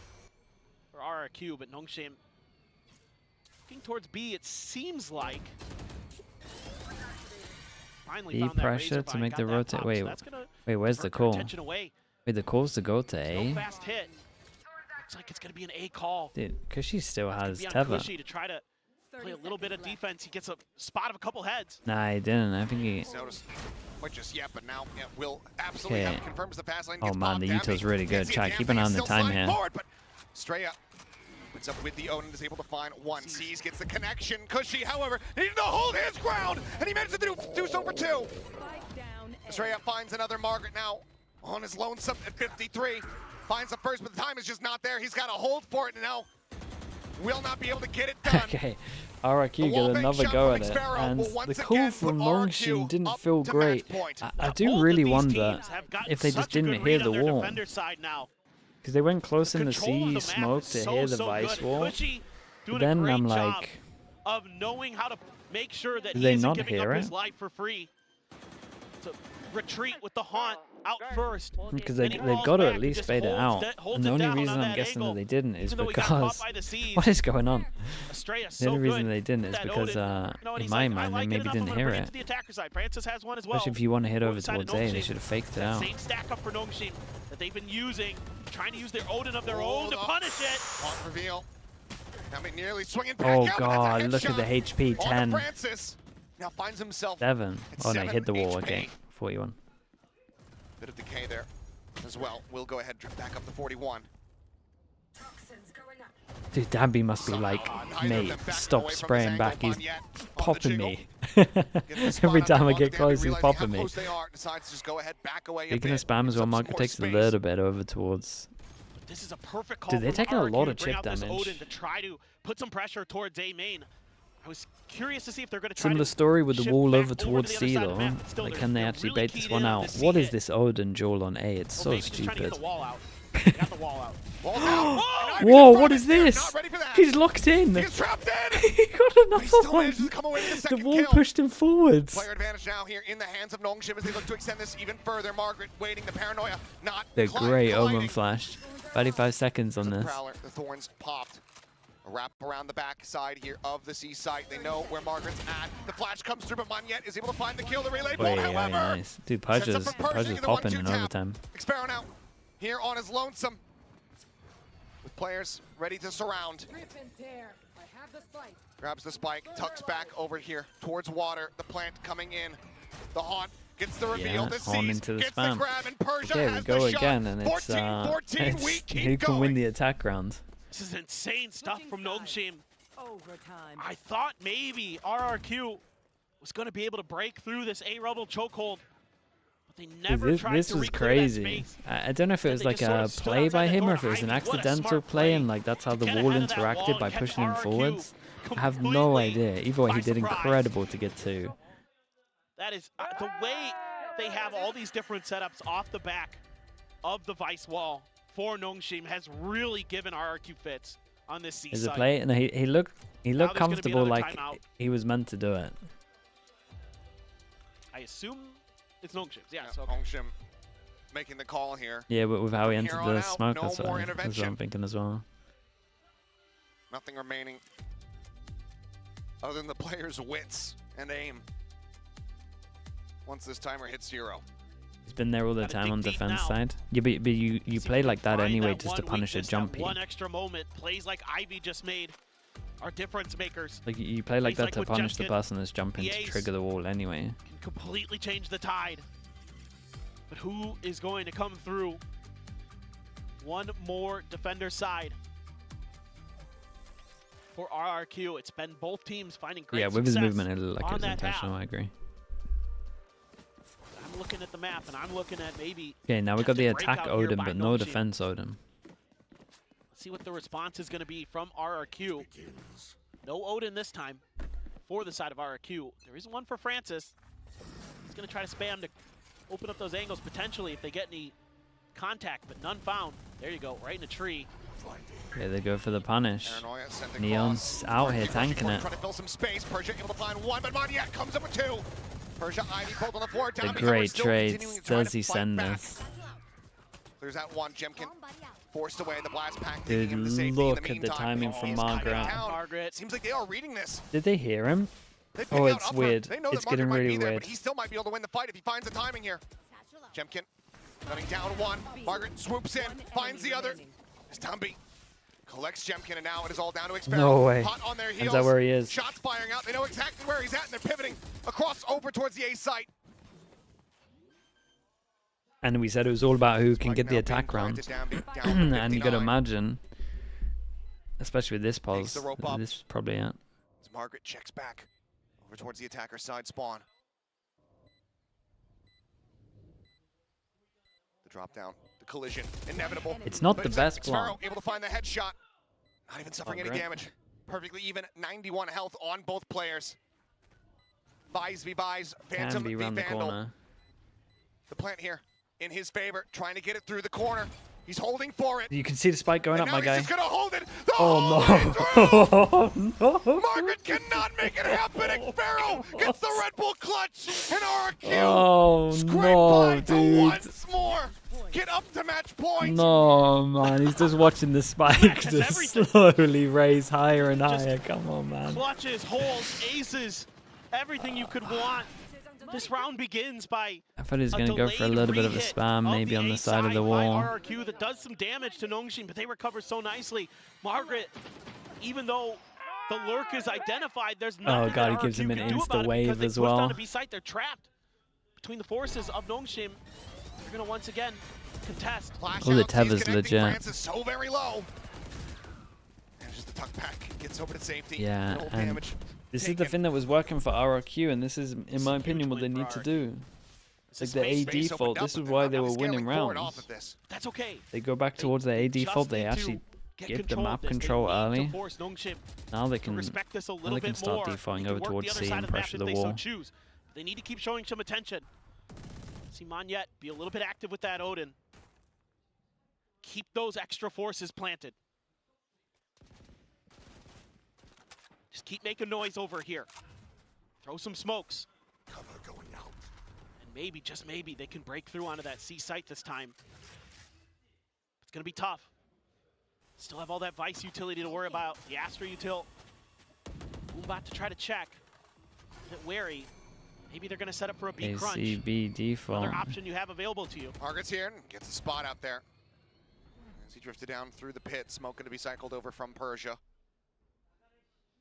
for RRQ, but Nongshim looking towards B, it seems like. finally E found that pressure razor to vine, make got the that rotate. pop, Wait, so that's gonna wait, where's the divert call? attention away. Wait, the call's to go to No A? fast hit. Looks like it's gonna be an A call. Dude, Cushy still has Be on tether. Cushy to try to play a little bit of defense. He gets a spot of a couple heads. Nah, he didn't. I think he... Notice, quite just yet, but now Will absolutely have confirms the pass lane. Oh Gets man, the bombed. Yuto's really good. Try keep an eye on the Still time sliding here. forward, but Straya puts up with the Odin, is able to find one. Sees, gets the connection. Cushy, however, needed to hold his ground, and he managed to do so for 2. Straya finds another Margaret now on his lonesome at 53. Finds the first, but the time is just not there. He's got to hold for it, and now will not be able to get it done. Okay, RRQ get another go at it, and the call from Longshin didn't feel great. I do really wonder if they just didn't hear the wall. Because they went close in the C smoke to hear the Vice wall. But then I'm like, of knowing how to make sure that did they he isn't not giving hear up it? his life for free. To retreat with the haunt out first. Because they've got to at least bait it out. And the only reason I'm guessing that they didn't is because what is going on? The only reason they didn't is because in my mind they maybe didn't hear it. Especially if you want to hit over towards A, they should have faked it out. Same stack up for Nongshim that they've been using, trying to use their Odin of their own to punish it. Haunt reveal. Now nearly swinging back Oh out, god, look at the HP, 10. Now finds himself 7. Oh no, he hit the wall, HP. okay. 41. Bit of decay there as well. We'll go ahead, drip back up to 41. Dude, Dabby must be like, mate, stop spraying back. He's popping me. Every time I get close, he's popping me. Speaking of spam as well, Margaret takes a little bit over towards... This is a perfect call. Dude, they're taking a lot of to bring chip out this damage. Odin to try to put some pressure towards A main. I was curious to see if they're going to try Similar to story with the shift wall back over towards to the other C side of the though. map. Still, Like, they're can they actually really bait this keyed one in on out? the C What is hit. this Odin duel on A? It's so Ovation's trying to stupid. get the wall out. They got the wall out. Whoa, what is this? He's locked in. He's trapped in. He got another one. The wall pushed him forwards. Player advantage now here in the hands of Nongshim as they look to extend this even further. Margaret waiting, the paranoia not The great colliding. Omen flash. 35 seconds on this. Prowler, the thorns popped. A wrap around the back side here of the C site. They know where Margaret's at. The flash comes through, but Monyet is able to find the kill. The relay ball, however. Nice. Dude, Pudge's popping in overtime. Experiment out here on his lonesome. With players ready to surround. Grabs the spike, tucks back over here towards water. The plant coming in. The haunt gets the reveal. Yeah, the Haunt sees, into the gets spam. the grab, and Persia Okay, we has go the again, shot. and it's, 14-14, we keep who can going. win the attack round? This is insane stuff from Nongshim. I thought maybe RRQ was going to be able to break through this A-Rebel chokehold. But they never tried This to was reclear that crazy. space. I don't know if it was They like just sort a of stood play outside by the him door or if it was an hiding. What a accidental smart play and like that's how to the get wall ahead of that interacted wall by and catch pushing him RRQ forwards. I have no completely idea. Either way, he by did surprise. incredible to get 2. That is the way they have all these different setups off the back of the Vice wall for Nongshim has really given RRQ fits on this C Is side. a play, and he looked there's gonna be comfortable, another like timeout. he was meant to do it. I assume it's Nongshim's. Yeah, Yeah, so Nongshim making the call here. Yeah, but with how he From entered here on the out, smoke, no that's more what I'm intervention. thinking as well. Nothing remaining other than the player's wits and aim. Once this timer hits 0. He's been there all the Gotta time dig on deep defense now. side. Yeah, but you See if play we like can that find anyway that just to one punish a weakness, that jumpy. one extra moment. Plays like Ivy just made are difference makers. Like you play like Plays that like to with punish the Jemkin, person that's jumping the to ace. trigger the wall anyway. Can completely change the tide. But who is going to come through? One more defender side for RRQ. It's been both teams finding great Yeah, with his success movement, it looked like it on was that intentional. half. I agree. I'm looking at the map and I'm looking at maybe. Okay, now we got the attempted attack breakout here Odin, by but no Nongshim. defense Odin. Let's see what the response is going to be from RRQ. No Odin this time for the side of RRQ. There is one for Francis. He's going to try to spam to open up those angles potentially if they get any contact, but none found. There you go, right in the tree. Yeah, they go for the punish. Paranoia sent across. Neon's out here tanking it. Trying to fill some space. Persia able to find one, but Monyet comes up with 2. Persia, Ivy pulled on the floor. The Down great trades. Does he send this? There's that one. Jemkin forced away. The blast pack. Dude, taking him to safety. look In at the meantime, timing he from is coming Margaret. down. Margaret. Seems like they are reading this. Did they hear him? Oh, it's weird. It's getting really weird. But he still might be able to win the fight if he finds the timing here. Jemkin running down one. Margaret swoops in, finds the other. Stumby collects Jemkin, and now it is all down to Experiment. No way. Hot on their heels. Is that where he is? Shots firing out. They know exactly where he's at, and they're pivoting across over towards the A site. And we said it was all about who can get the attack round. And you got to imagine, especially with this pause, this is probably it. As Margaret checks back over towards the attacker side spawn. The drop down, the collision, inevitable. It's not the best plan. Able to find the headshot. Not even suffering any damage. Perfectly even, 91 health on both players. Buys v buys, Phantom v Vandal. The plant here in his favor, trying to get it through the corner. He's holding for it. You can see the spike going up, my guy. He's just gonna hold it. Oh no! Oh, Margaret cannot make it happen. Exparrow gets the Red Bull clutch, and RRQ. Oh no, dude! Once more, get up to match point. No man, he's just watching the spike just slowly raise higher and higher. Come on, man. Clutches, holes, aces, everything you could want. This round begins by I thought he was going to go for a little bit of a spam, maybe on the side of the wall. RRQ that does some damage to Nongshim, but they recover so nicely. Margaret, even though the lurk is identified, there's nothing. Oh god, he gives him an insta wave as well. On the B site, they're trapped between the forces of Nongshim. They're going to once again contest. Oh, the tether's legit. Francis so very low. And just the tuck back gets over to safety. Yeah, no and damage. This is the thing that was working for RRQ, and this is, in my opinion, what they need to do. Like the A default, this is why they were winning rounds. That's okay. They go back towards the A default, they actually get the map control early. Now they can start defaulting over towards C and pressure the wall. They need to keep showing some attention. See Monyet be a little bit active with that Odin. Keep those extra forces planted. Just keep making noise over here. Throw some smokes. Cover going out. And maybe, just maybe, they can break through onto that C site this time. It's going to be tough. Still have all that Vice utility to worry about. The Astra util. About to try to check. A bit wary. Maybe they're going to set up for a B crunch. ACB default. Another option you have available to you. Margaret's here and gets a spot out there. As he drifted down through the pit, smoke going to be cycled over from Persia.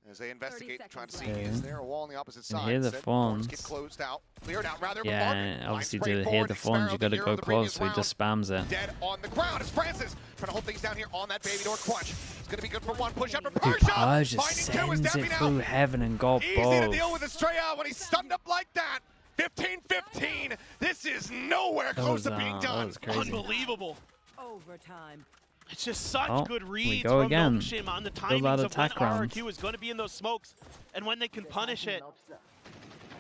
As they investigate, trying to see is there a wall on the opposite side. Hear the phones. Get closed out, cleared out rather. Yeah, obviously to hear the phones, you got to go close, so he just spams it. Dead on the ground is Francis trying to hold things down here on that baby door crunch. It's going to be good for one push up from Persia. Persia sends it through heaven and got both. Easy to deal with Estrella when he's stunned up like that. 15-15. This is nowhere close to being done. Unbelievable. Overtime. It's just such good reads from Nongshim on the timings of when RRQ is going to be in those smokes and when they can punish it.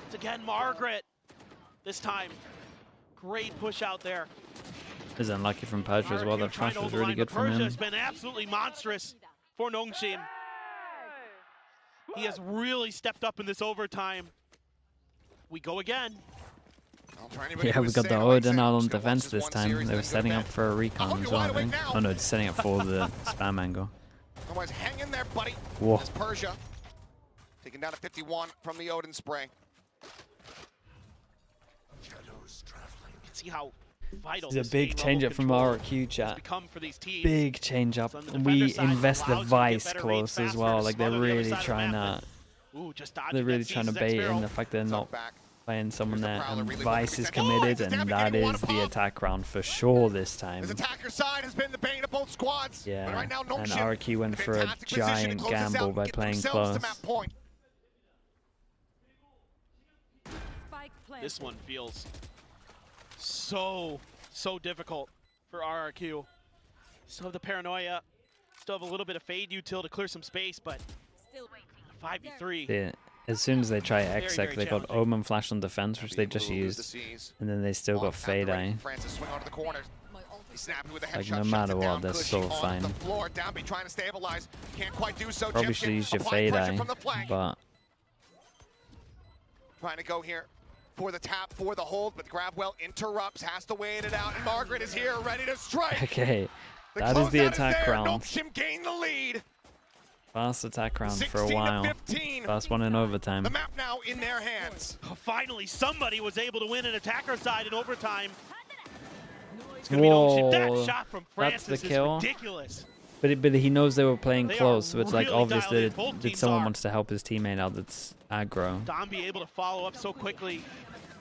It's again Margaret this time. Great push out there. Is unlucky from Persia as well. The flash was really good from him. Persia has been absolutely monstrous for Nongshim. He has really stepped up in this overtime. We go again. Yeah, we got the Odin out on defense this time. They were setting up for a recon as well, I think. Oh no, just setting up for the spam angle. Otherwise, hang in there, buddy. Whoa. As Persia taken down to 51 from the Odin spray. You can see how vital it's a big change up from RRQ chat. Big change up. We invest the Vice close as well. Like they're really trying to. They're really trying to bait in the fact they're not playing someone there, and Vice is committed, and that is the attack round for sure this time. Yeah, and RRQ went for a giant gamble by playing close. This one feels so difficult for RRQ. Still have the paranoia, still have a little bit of fade util to clear some space, but 5v3. Yeah. As soon as they try Exec, they got Omen Flash on defense, which they just used, and then they still got Fade Eye. Like no matter what, they're so fine. Probably should use your Fade Eye, but trying to go here for the tap, for the hold, but Grabwell interrupts, has to wait it out, and Margaret is here, ready to strike. Okay, that is the attack round. Nongshim gained the lead. Fast attack round for a while. 16-15. Fast one in overtime. The map now in their hands. Oh, finally, somebody was able to win an attacker side in overtime. It's gonna be Nongshim. That shot from Francis that's the kill. Is ridiculous. But he knows they were playing They close, so it's like really obvious dialed in. that Both that teams someone are. wants to help his teammate out that's aggro. Domby able to follow up so quickly.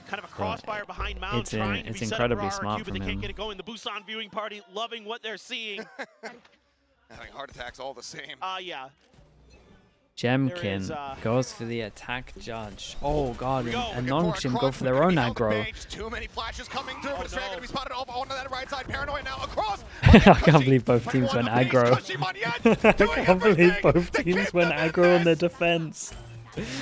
Kind of a crossfire behind Mount. It's trying to it's be incredibly set up for smart RRQ, but from they can't him. get it going. The Busan viewing party loving what they're seeing. Having heart attacks all the same. Yeah. Jemkin goes for the attack judge. Oh god, and Nongshim go for their Could own be held aggro. at bay. Just too many flashes coming through, but it's going to be spotted over onto that right side. Paranoia now across. I can't believe both teams went aggro. I can't believe both teams went aggro on their defense.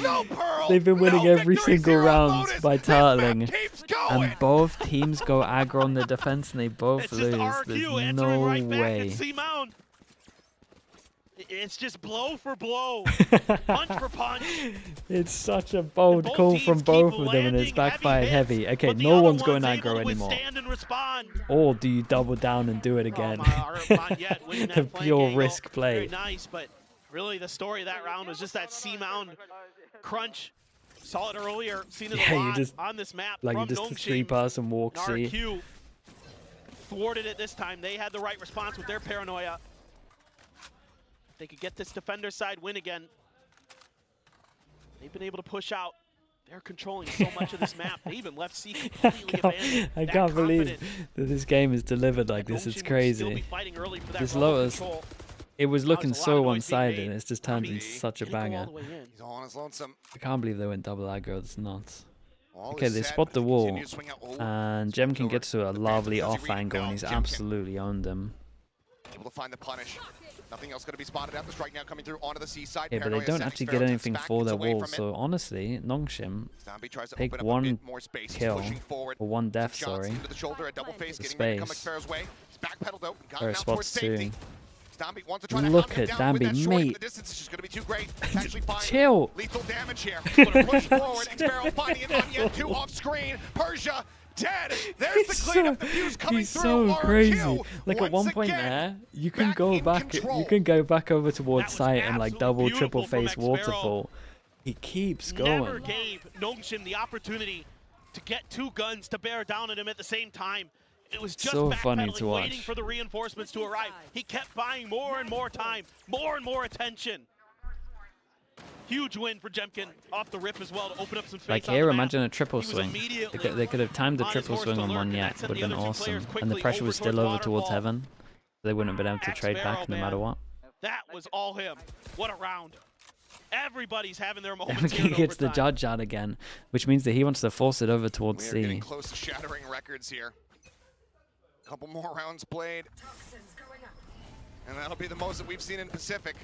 No Pearl, They've been winning every victory, single zero round Lotus. by This map turtling, keeps going. and both teams go aggro on their defense, and they both It's lose. just RRQ There's answering no right back way. at C-Mound. It's just blow for blow, punch for punch. It's such a bold Both call teams from keep both of them, and it's landing backfired heavy heavy. hits, Okay, but the no other one's going able aggro to anymore. withstand and respond. Or do you double down and do it again? Not yet, winning that The flank pure angle. risk play. Very nice, but really the story of that round was just that C-Mound crunch. Saw it earlier, seen it a lot on this map like from just a Nongshim. 3-person walk see. RRQ thwarted it this time. They had the right response with their paranoia. If they could get this defender side win again, they've been able to push out. They're controlling so much of this map. They even left C completely abandoned. I can't believe that this game is delivered like this. It's crazy. This Lotus, it was looking so one-sided, and it's just turned into such a banger. He's all on his lonesome. I can't believe they went double aggro. It's nuts. All Okay, is they set, spot but the they wall, continue to swing out. Oh, and Jemkin gets to a the lovely Phantom, off angle, and he's Jemkin absolutely owned them. able to find the punish. Nothing else going to be spotted at the strike now coming through onto the seaside. Yeah, but they don't actually get anything for their wall, so honestly, Nongshim take one kill, or one death, sorry, for space. Or spots too. Look at Dambi, mate. Chill. Lethal damage here. Push forward. Xbarrow finding it on yet two off screen. Persia dead. There's the cleanup. The fuse coming He's through. so RRQ. crazy. Like at Once one point again, there, you can back go in back. control. You can go back over towards was site and like double, absolutely triple beautiful from face Xbarrow. waterfall. He keeps Never going. gave Nongshim the opportunity to get two guns to bear down at him at the same time. It was just So funny to backpedaling, waiting watch. for the reinforcements to arrive. He kept buying more and more time, more and more attention. Huge win for Jemkin off the rip as well to open up some space. Like on here, the map. imagine a triple He was swing. immediately They could have timed the on his triple horse swing to on lurk, one and yet. that sent Would have the been other two players awesome. And the quickly pressure was over still over towards towards waterfall. heaven. They wouldn't have been able to trade Xbarrow, back no man. matter what. That was all him. What a round. Everybody's having their moments here He in gets the overtime. judge out again, which means that he wants to force it over towards We are C. getting close to shattering records here. Couple more rounds played. And that'll be the most that we've seen in Pacific.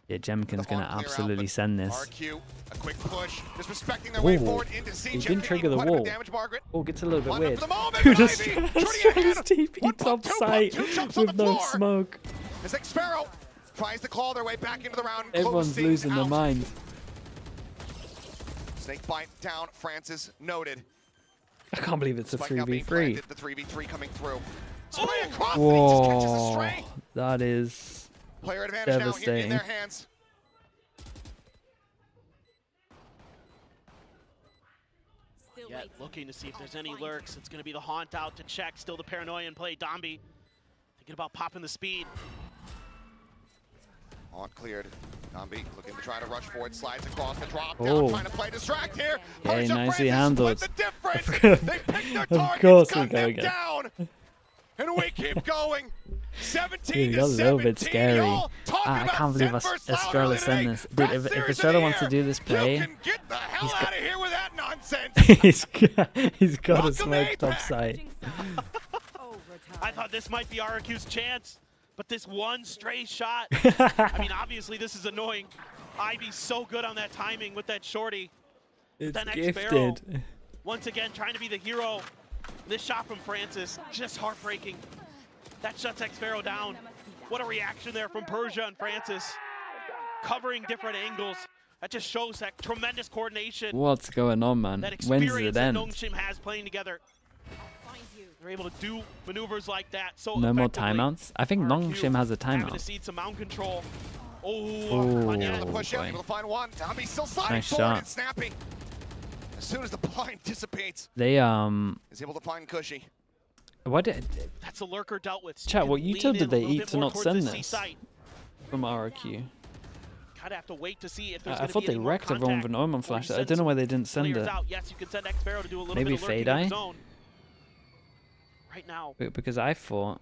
Yeah, Jemkin's The gonna hard clear absolutely out, send this. RRQ, a quick push, disrespecting their way Ooh, forward into C. he Jemkin didn't trigger the quite a bit of wall. damage, Margaret. Oh, gets a little bit Lined up weird. for the moment, Dude, but just Ivy Australia's shooting ahead. TP One top pump, two sight pump, two jumps on with the no floor. smoke. As Xbarrow tries to claw their way back into the round. Everyone's closing losing their out. mind. Snake bite down, Francis noted. I can't believe it's a Spike now being 3v3. planted, the 3v3 coming through. Spray across, and he just catches a Whoa, stray. that is Player advantage now here in their devastating. hands. Yet looking to see if there's any lurks. It's going to be the haunt out to check. Still the paranoia in play. Domby thinking about popping the speed. Haunt cleared. Domby looking to try to rush forward, slides across the drop down, Oh. trying to play distract here. Yeah, Persia nicely Francis handled. split the difference. They picked their Of targets, course we gunned go them again. down. And we keep going. 17 Dude, to that's a 17. little bit scary. Y'all talking I about can't believe Zen versus Estrella Louder sent today. this. Dude, Best if series Estrella of wants the to do this year, play, you can get the hell he's out got- of here with that nonsense. he's got a Welcome smoke to top Apex. sight. I thought this might be RRQ's chance, but this one stray shot. I mean, obviously this is annoying. Ivy's so good on that timing with that shorty. It's Then gifted. Xbarrow, once again, trying to be the hero. This shot from Francis, just heartbreaking. That shuts Xbarrow down. What a reaction there from Persia and Francis. Covering different angles. That just shows that tremendous coordination. What's going on, man? That When does experience it that end? Nongshim has playing together. They're able to do maneuvers like that so No more effectively. timeouts? I think RRQ Nongshim has a having to timeout. cede some mound control. Oh, the push out, able to find one. Tommy still sliding forward and snappy. As soon as the blind dissipates, they is able to find Cushy. What did that's a lurker dealt with. Chat, what util did they eat to not send this from RRQ? Kind of have to wait to see if there's I thought they wrecked everyone with an Omen flash. I don't know why they didn't send it. Yes, you can send X-Barrow to do a little Maybe bit of Fade lurking Eye? of his own. Right now, Because I thought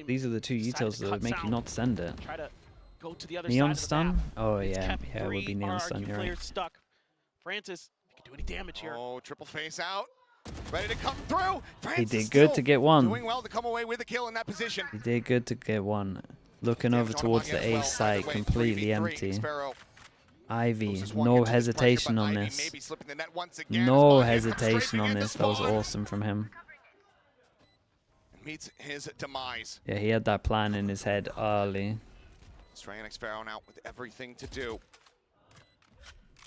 these are the two utils that would make you not send it. Try to go to the other Neon side Stun? of the map. Oh It's yeah, kept yeah, it would be 3 Neon Stun, RRQ you're right. players stuck. Francis, if he can do any damage here. Oh, triple face out. Ready to come through. Francis He did good to get one. Doing well to come away with a kill in that position. He did good to get one. Looking over towards the A site, completely empty. Ivy, no hesitation on this. No hesitation on this. That was awesome from him. Meets his demise. Yeah, he had that plan in his head early. Stray and X-Barrow out with everything to do.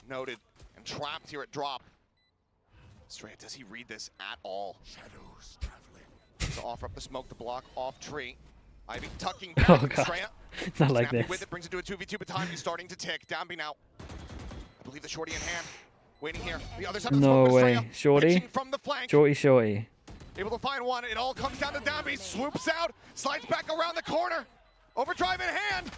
Noted and trapped here at drop. Stray, does he read this at all? Shadows traveling. To offer up the smoke to block off tree. Ivy tucking back. Oh god, Stray not like this. With it, brings it to a 2v2, but time is starting to tick. Downbeat now. I believe the shorty in hand. Waiting here. The other side of the No smoke, way, shorty. From the flank. Shorty. Able to find one. It all comes down to Downbeat. Swoops out. Slides back around the corner. Overdrive in hand.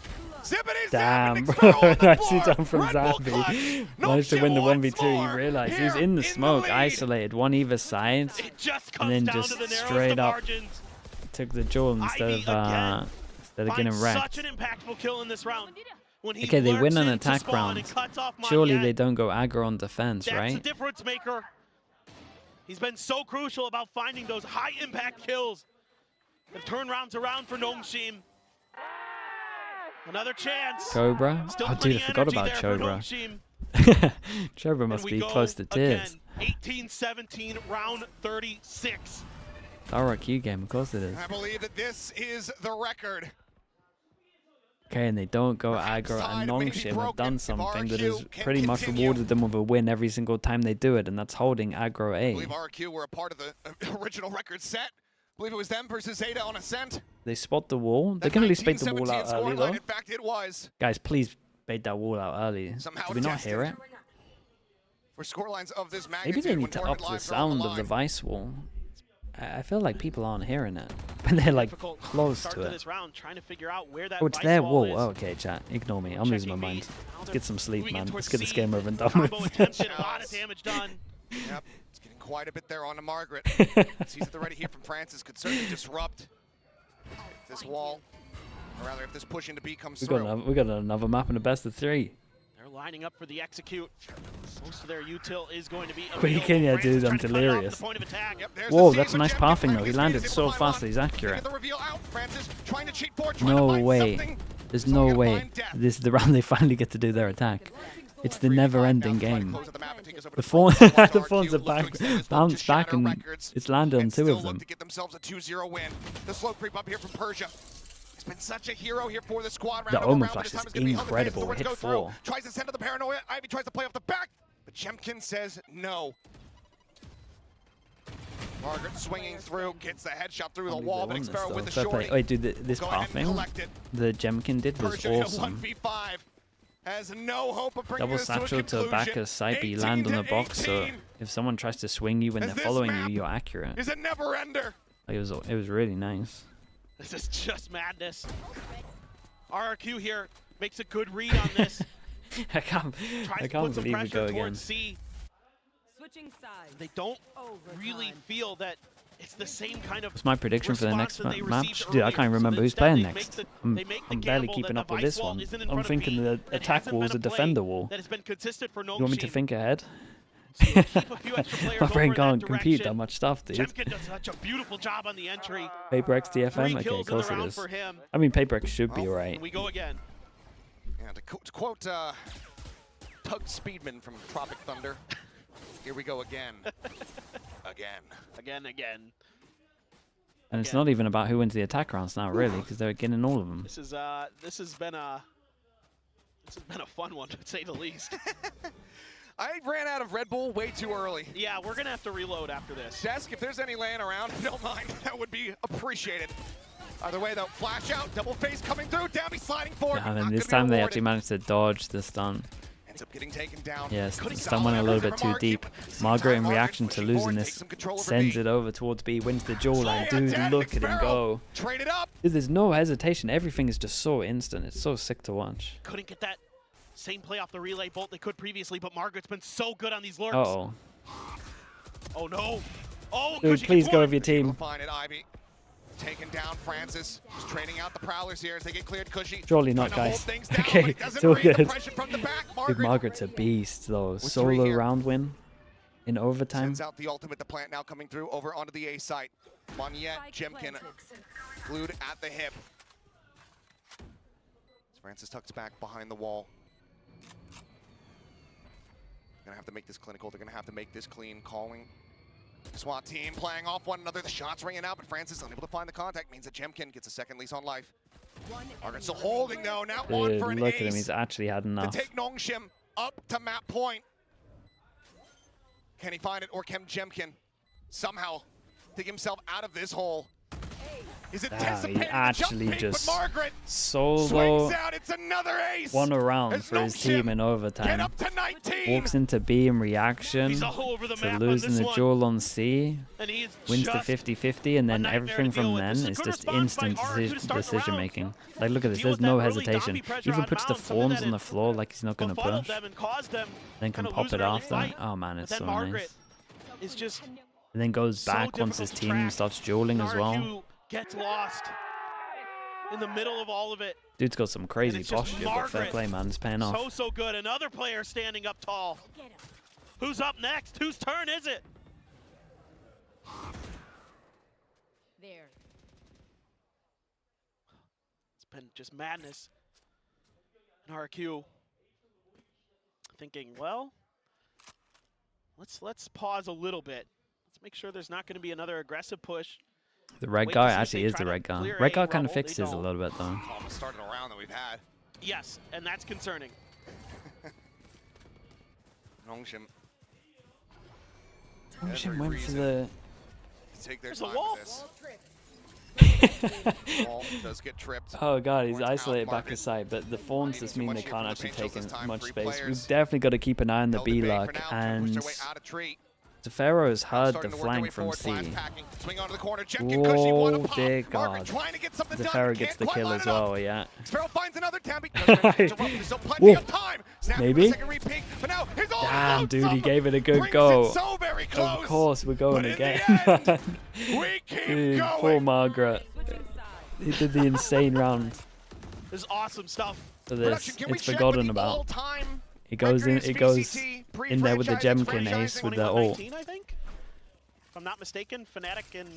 Zippity Damn, bro. Nicely done from Zambi. Managed to win the 1v2. He realized he was in the smoke, isolated, one either side, and then just straight up took the jewel instead of getting wrecked. Such an impactful kill in this round. Okay, they win an attack round. Surely they don't go aggro on defense, right? That's a difference maker. He's been so crucial about finding those high impact kills. The turnarounds around for Nongshim. Another chance. Cobra? Oh, dude, I forgot about Cobra. Cobra must be close to tears. 18-17, round 36. RRQ game, of course it is. I believe that this is the record. Okay, and they don't go aggro, and Nongshim have done something that has pretty much rewarded them with a win every single time they do it, and that's holding aggro A. I believe RRQ were a part of the original record set. I believe it was them versus Zeta on Ascent. They spot the wall. They can at least bait the wall out early, though. In fact, it was. Guys, please bait that wall out early. Did we not hear it? For scorelines of this magnitude, maybe they need to up the sound of the Vice wall. I feel like people aren't hearing it, but they're like close to it. Oh, it's their wall. Oh, okay, chat. Ignore me. I'm losing my mind. Let's get some sleep, man. Let's get this game over and done with. A lot of damage done. Yep, it's getting quite a bit there on to Margaret. Sees that the ready here from Francis could certainly disrupt if this wall, or rather if this push into B comes through. We got another map in the best of 3. They're lining up for the execute. Most of their util is going to be Quick, dude, I'm delirious. Whoa, that's nice pathing though. He landed so fast that he's accurate. No way. There's no way. This is the round they finally get to do their attack. It's the never-ending game. The Fawns are bounced back and it's landed on 2 of them. He's been such a hero here for the squad. The Omen flash is incredible. Hit 4. Tries to send to the paranoia. Ivy tries to play off the back, but Jemkin says no. Margaret swinging through, gets the headshot through the wall, but X-Barrow with the shorty. Wait, dude, this pathing the Jemkin did was awesome. Has no hope of bringing Double satchel to back a side B, land on the box, so if someone tries to swing you when they're following you, you're accurate. Is a never ender. It was really nice. This is just madness. RRQ here makes a good read on this. I can't believe we go again. They don't really feel that it's the same kind of. What's my prediction for the next match? Dude, I can't remember who's playing next. I'm barely keeping up with this one. I'm thinking the attack wall is a defender wall. You want me to think ahead? My brain can't compute that much stuff, dude. Jemkin does such a beautiful job on the entry. Paper X DFM? Okay, of course it is. I mean, Paper X should be alright. We go again. Yeah, to quote Tug Speedman from Tropic Thunder, here we go again. Again. And it's not even about who wins the attack rounds now, really, because they're getting all of them. This has been a fun one, to say the least. I ran out of Red Bull way too early. Yeah, we're going to have to reload after this. Desk, if there's any laying around, don't mind. That would be appreciated. Either way, though, flash out, double face coming through, Dambi sliding forward. Yeah, and this time they actually managed to dodge the stun. Ends up getting taken down. Yes, the stun went a little bit too deep. Margaret, in reaction to losing this, sends it over towards B, wins the duel, and dude, look at him go. Trade it up. Dude, there's no hesitation. Everything is just so instant. It's so sick to watch. Couldn't get that same play off the relay bolt they could previously, but Margaret's been so good on these lurks. Uh-oh. Oh, no. Oh, dude, please go with your team. Find it, Ivy. Taking down Francis. Just trading out the Prowlers here as they get cleared. Cushy. Surely not, guys. Okay, it's all good. Dude, Margaret's a beast, though. Solo round win in overtime. Sends out the ultimate. The plant now coming through over onto the A site. Moniette, Jemkin glued at the hip. Francis tucks back behind the wall. Gonna have to make this clinical. They're gonna have to make this clean. Calling. SWAT team playing off one another. The shots ringing out, but Francis unable to find the contact. Means that Jemkin gets a second lease on life. Margaret still holding though. Now on for an look ace at him. He's actually had enough. to take Nongshim up to map point. Can he find it, or can Jemkin somehow dig himself out of this hole? He's anticipating he actually the jump just but Margaret solo swings out. It's another ace. Won a round for his team in overtime. Get up to 19. Walks into B in reaction to losing the duel on C. Wins the 50-50, and then everything from then is just instant decision making. Like, look at this. There's no hesitation. He even puts the forms on the floor like he's not going to push. Then can pop it after. Oh man, it's so nice. And then goes back once his team starts dueling as well. Gets lost in the middle of all of it. Dude's got some crazy posture, but fair play, man. It's paying off. So good. Another player standing up tall. Who's up next? Whose turn is it? There. It's been just madness. And RRQ thinking, well, let's pause a little bit. Let's make sure there's not going to be another aggressive push. The red guy actually is the red guy. Red guy kind of fixes a little bit, though. Started a round that we've had. Yes, and that's concerning. Nongshim. Nongshim went for the... Take their There's a time wall. with this. Wall does get tripped. Oh god, he's isolated back aside, but the forms just mean they can't actually take in much space. We've definitely got to keep an eye on the B luck, and Zafero has heard the flank from C. Oh dear god. Zafero gets the kill as well, yeah. Maybe? Damn, dude, he gave it a good go. Of course, we're going again. Dude, poor Margaret. He did the insane round. This is awesome stuff. For this, it's forgotten about. It goes in there with the Jemkin ace with the ult. I think, if I'm not mistaken, Fnatic and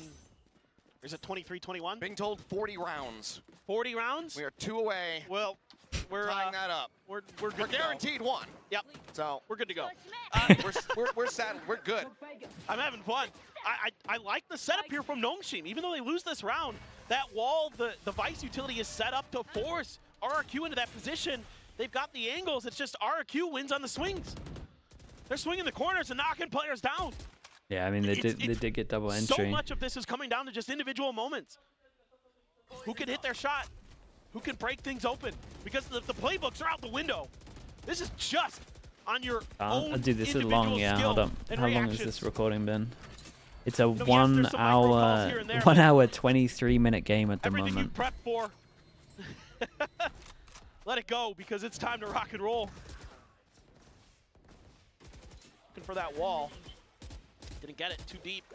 is it 23-21? Being told 40 rounds. 40 rounds? We are 2 away. Well, we're tying that up. We're guaranteed 1. Yep. So we're good to go. we're sad. We're good. I'm having fun. I like the setup here from Nongshim. Even though they lose this round, that wall, the Vice utility is set up to force RRQ into that position. They've got the angles. It's just RRQ wins on the swings. They're swinging the corners and knocking players down. Yeah, I mean, they did get double entry. So much of this is coming down to just individual moments. Who can hit their shot? Who can break things open? Because the playbooks are out the window. This is just on your own dude, this is long, yeah, hold up. How long has this recording been? It's a 1 hour, 23-minute game at the moment. Everything you prepped for. Let it go, because it's time to rock and roll. Looking for that wall. Didn't get it, too deep.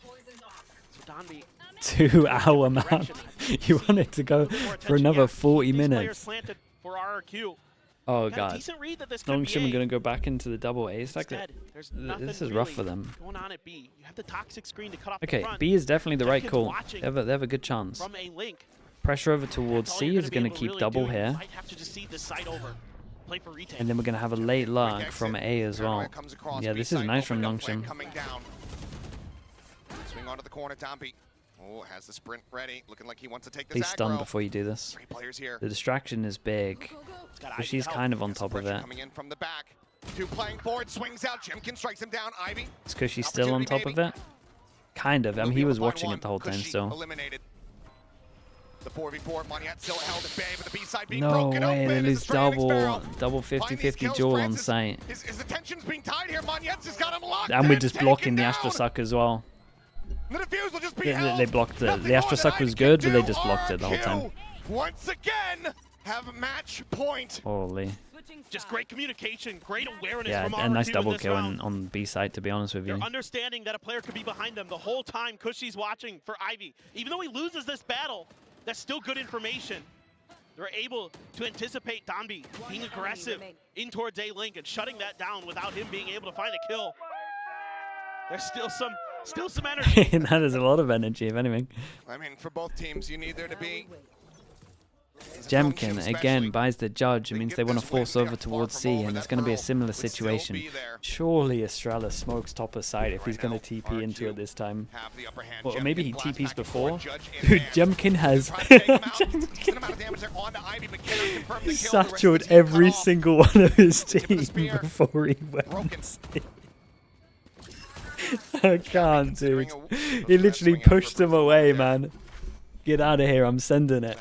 So Donby. 2 hour map. You want it to go for another 40 minutes. For RRQ. Oh god. Nongshim are going to go back into the double A stack. This is rough for them. Going on at B. You have the toxic screen to cut off okay, the front. B is definitely the right call. They have a good chance. From a link. Pressure over towards C is going to keep double here. And then we're going to have a late lurk from A as well. Yeah, this is nice from Nongshim. Swing onto the corner, Donby. Oh, has the sprint ready. Looking like he wants to take this Please stun before you do this. 3 players here. The distraction is big. But she's kind of on top of it. Coming in from the back. 2 playing forward, swings out. Jemkin strikes him down. Ivy. It's because she's still on top of it. Kind of. I mean, he was watching it the whole time still. Eliminated. The 4v4, Monyet still held at bay, but the B side being No broken way, open. they as lose the trailing Sparrow. double 50-50 duel on site. His attention's being tied here. Monyet's just got him locked. And we're just taken blocking the down. Astra Suck as well. The defuse will just be held. They blocked it. Nothing The Astra more Suck that was Ivy can good, but they do. just blocked it the whole time. RRQ once again have match point. Holy. Just great communication, great awareness Yeah, from a nice RRQ double in this kill round. on B side, to be honest with you. They're understanding that a player could be behind them the whole time. Cushy's watching for Ivy. Even though he loses this battle, that's still good information. They're able to anticipate Donby being aggressive in towards A-Link and shutting that down without him being able to find a kill. There's still some energy. That is a lot of energy, if anything. I mean, for both teams, you need there to be. Jemkin again buys the judge. It means they want to force over towards C, and it's going to be a similar situation. Surely Estrella smokes top of side if he's going to TP into it this time. Or maybe he TPs before. Dude, Jemkin has satcheled every single one of his team before he went. I can't, dude. He literally pushed him away, man. Get out of here, I'm sending it.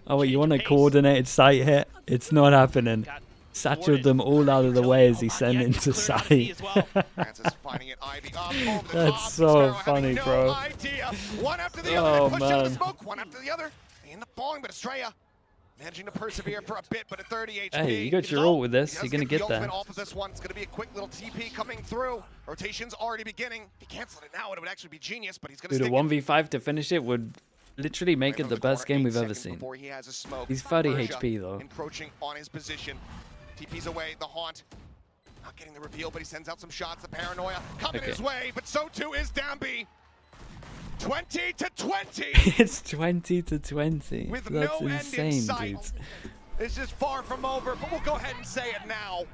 Oh, wait, you want a coordinated site hit? It's not happening. Satcheled them all out of the way as he sent into sight. That's so funny, bro. Oh, man. Managing to persevere for a bit, but at 30 HP. Hey, you got your ult with this. You're going to get there. Off of this one. It's going to be a quick little TP coming through. Rotation's already beginning. If he cancels it now, it would actually be genius, but he's going to Dude, a 1v5 to finish it would literally make it the best game we've ever seen. He's 30 HP, though. Encroaching on his position. TP's away, the haunt. Not getting the reveal, but he sends out some shots. The paranoia coming his way, but so too is Damby. 20 to 20. It's 20 to 20. With That's no insane, end in sight. dude. This is far from over, but we'll go ahead and say it now.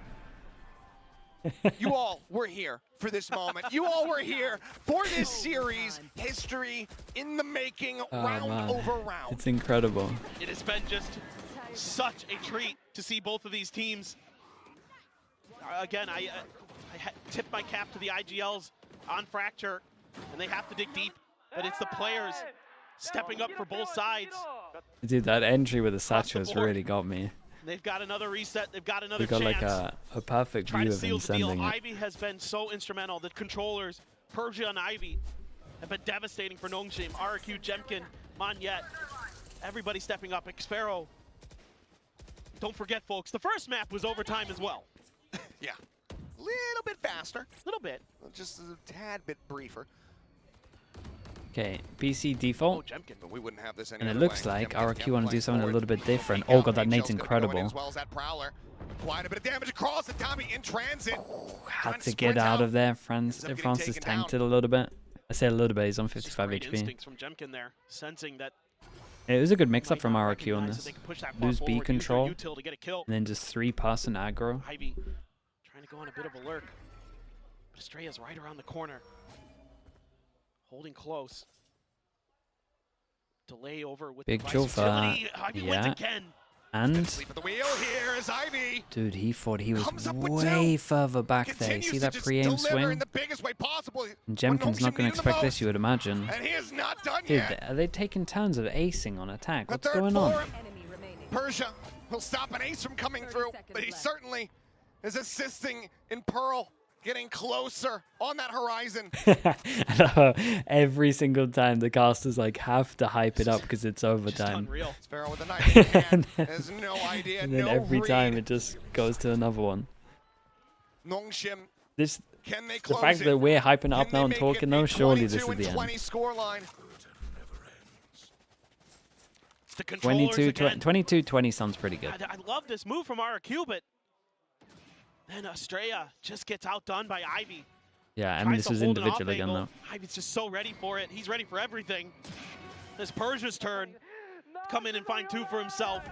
You all were here for this moment. You all were here for this series. History in the making, round over round. It's incredible. It has been just such a treat to see both of these teams. Again, I tip my cap to the IGLs on Fracture, and they have to dig deep. But it's the players stepping up for both sides. Dude, that entry with the satchels really got me. They've got another reset. They've got another chance. They got like a perfect view of him sending it. Ivy has been so instrumental. The controllers, Persia and Ivy, have been devastating for Nongshim. RRQ, Jemkin, Monyet, everybody stepping up. Xpero. Don't forget, folks, the first map was overtime as well. Yeah, a little bit faster. A little bit. Just a tad bit briefer. Okay, PC default. Oh, Jemkin, but we wouldn't have this and it looks like RRQ want to do something a little bit different. Oh god, that nade's incredible. As well as that Prowler. Quite a bit of damage across the Tommy in transit. Had to get out of there. Francis tanked it a little bit. I say a little bit, he's on 55 HP. From Jemkin there, sensing that it was a good mix-up from RRQ on this. Lose B control, and then just 3-person aggro. Ivy trying to go on a bit of a lurk. But Estrella's right around the corner. Holding close. Delay over with big chill for that. Yeah. And dude, he thought he was way further back there. You see that pre-aim swing? And Jemkin's not going to expect this, you would imagine. Dude, are they taking turns of acing on attack? What's going on? Persia will stop an ace from coming through, but he certainly is assisting in Pearl. Getting closer on that horizon. Every single time the casters like have to hype it up because it's overtime. Sparrow with a knife in hand. There's no idea, and then every time it just goes to another one. Nongshim, the fact that we're hyping it up now and talking though, surely this is the end. 22-20 sounds pretty good. I love this move from RRQ, but then Estrella just gets outdone by Ivy. Yeah, I mean, this was individual again, though. Ivy's just so ready for it. He's ready for everything. It's Persia's turn. Come in and find 2 for himself.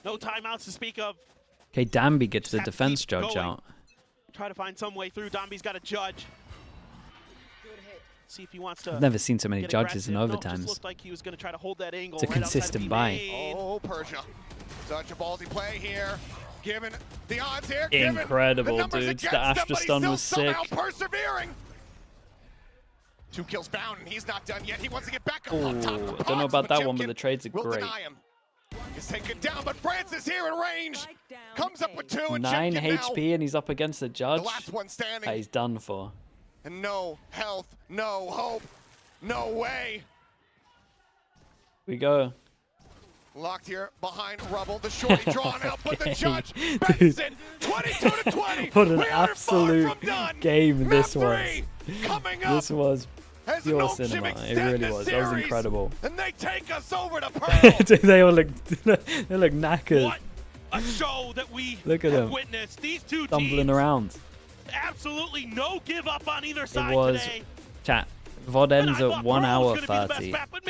No timeouts to speak of. Okay, Damby gets the defense judge out. Try to find some way through. Damby's got a judge. See if he wants to. I've never seen so many judges in overtimes. No, just looked like he was going to try to hold that angle. It's a consistent buy. Oh, Persia. Such a ballsy play here. Given the odds here, incredible, dude. The Astra stun was sick. Persevering. 2 kills bound, and he's not done yet. He wants to get back up Oh, on top of the I don't know box, about that Jim one, but the trades are will great. deny him. He's taken down, but Francis here in range. Comes up with 2, and 9 Jim HP, and he's up against the judge. the last one standing. He's done for. And no health, no hope, no way. We go. Locked here behind rubble. The shorty drawn out, but the judge Benson, 22-20. What an We are absolute far from done. game Map this 3 was. coming up This was as pure Nolchim cinema. It extend really the was. That was series, incredible. And they take us over to Pearl. They all look knackered. What a show that we Look at have him. witnessed. These two Stumbling teams, around. absolutely no give up on either side was today. chat. VOD ends And I at thought 1 Pearl hour was gonna be the best 30. map, but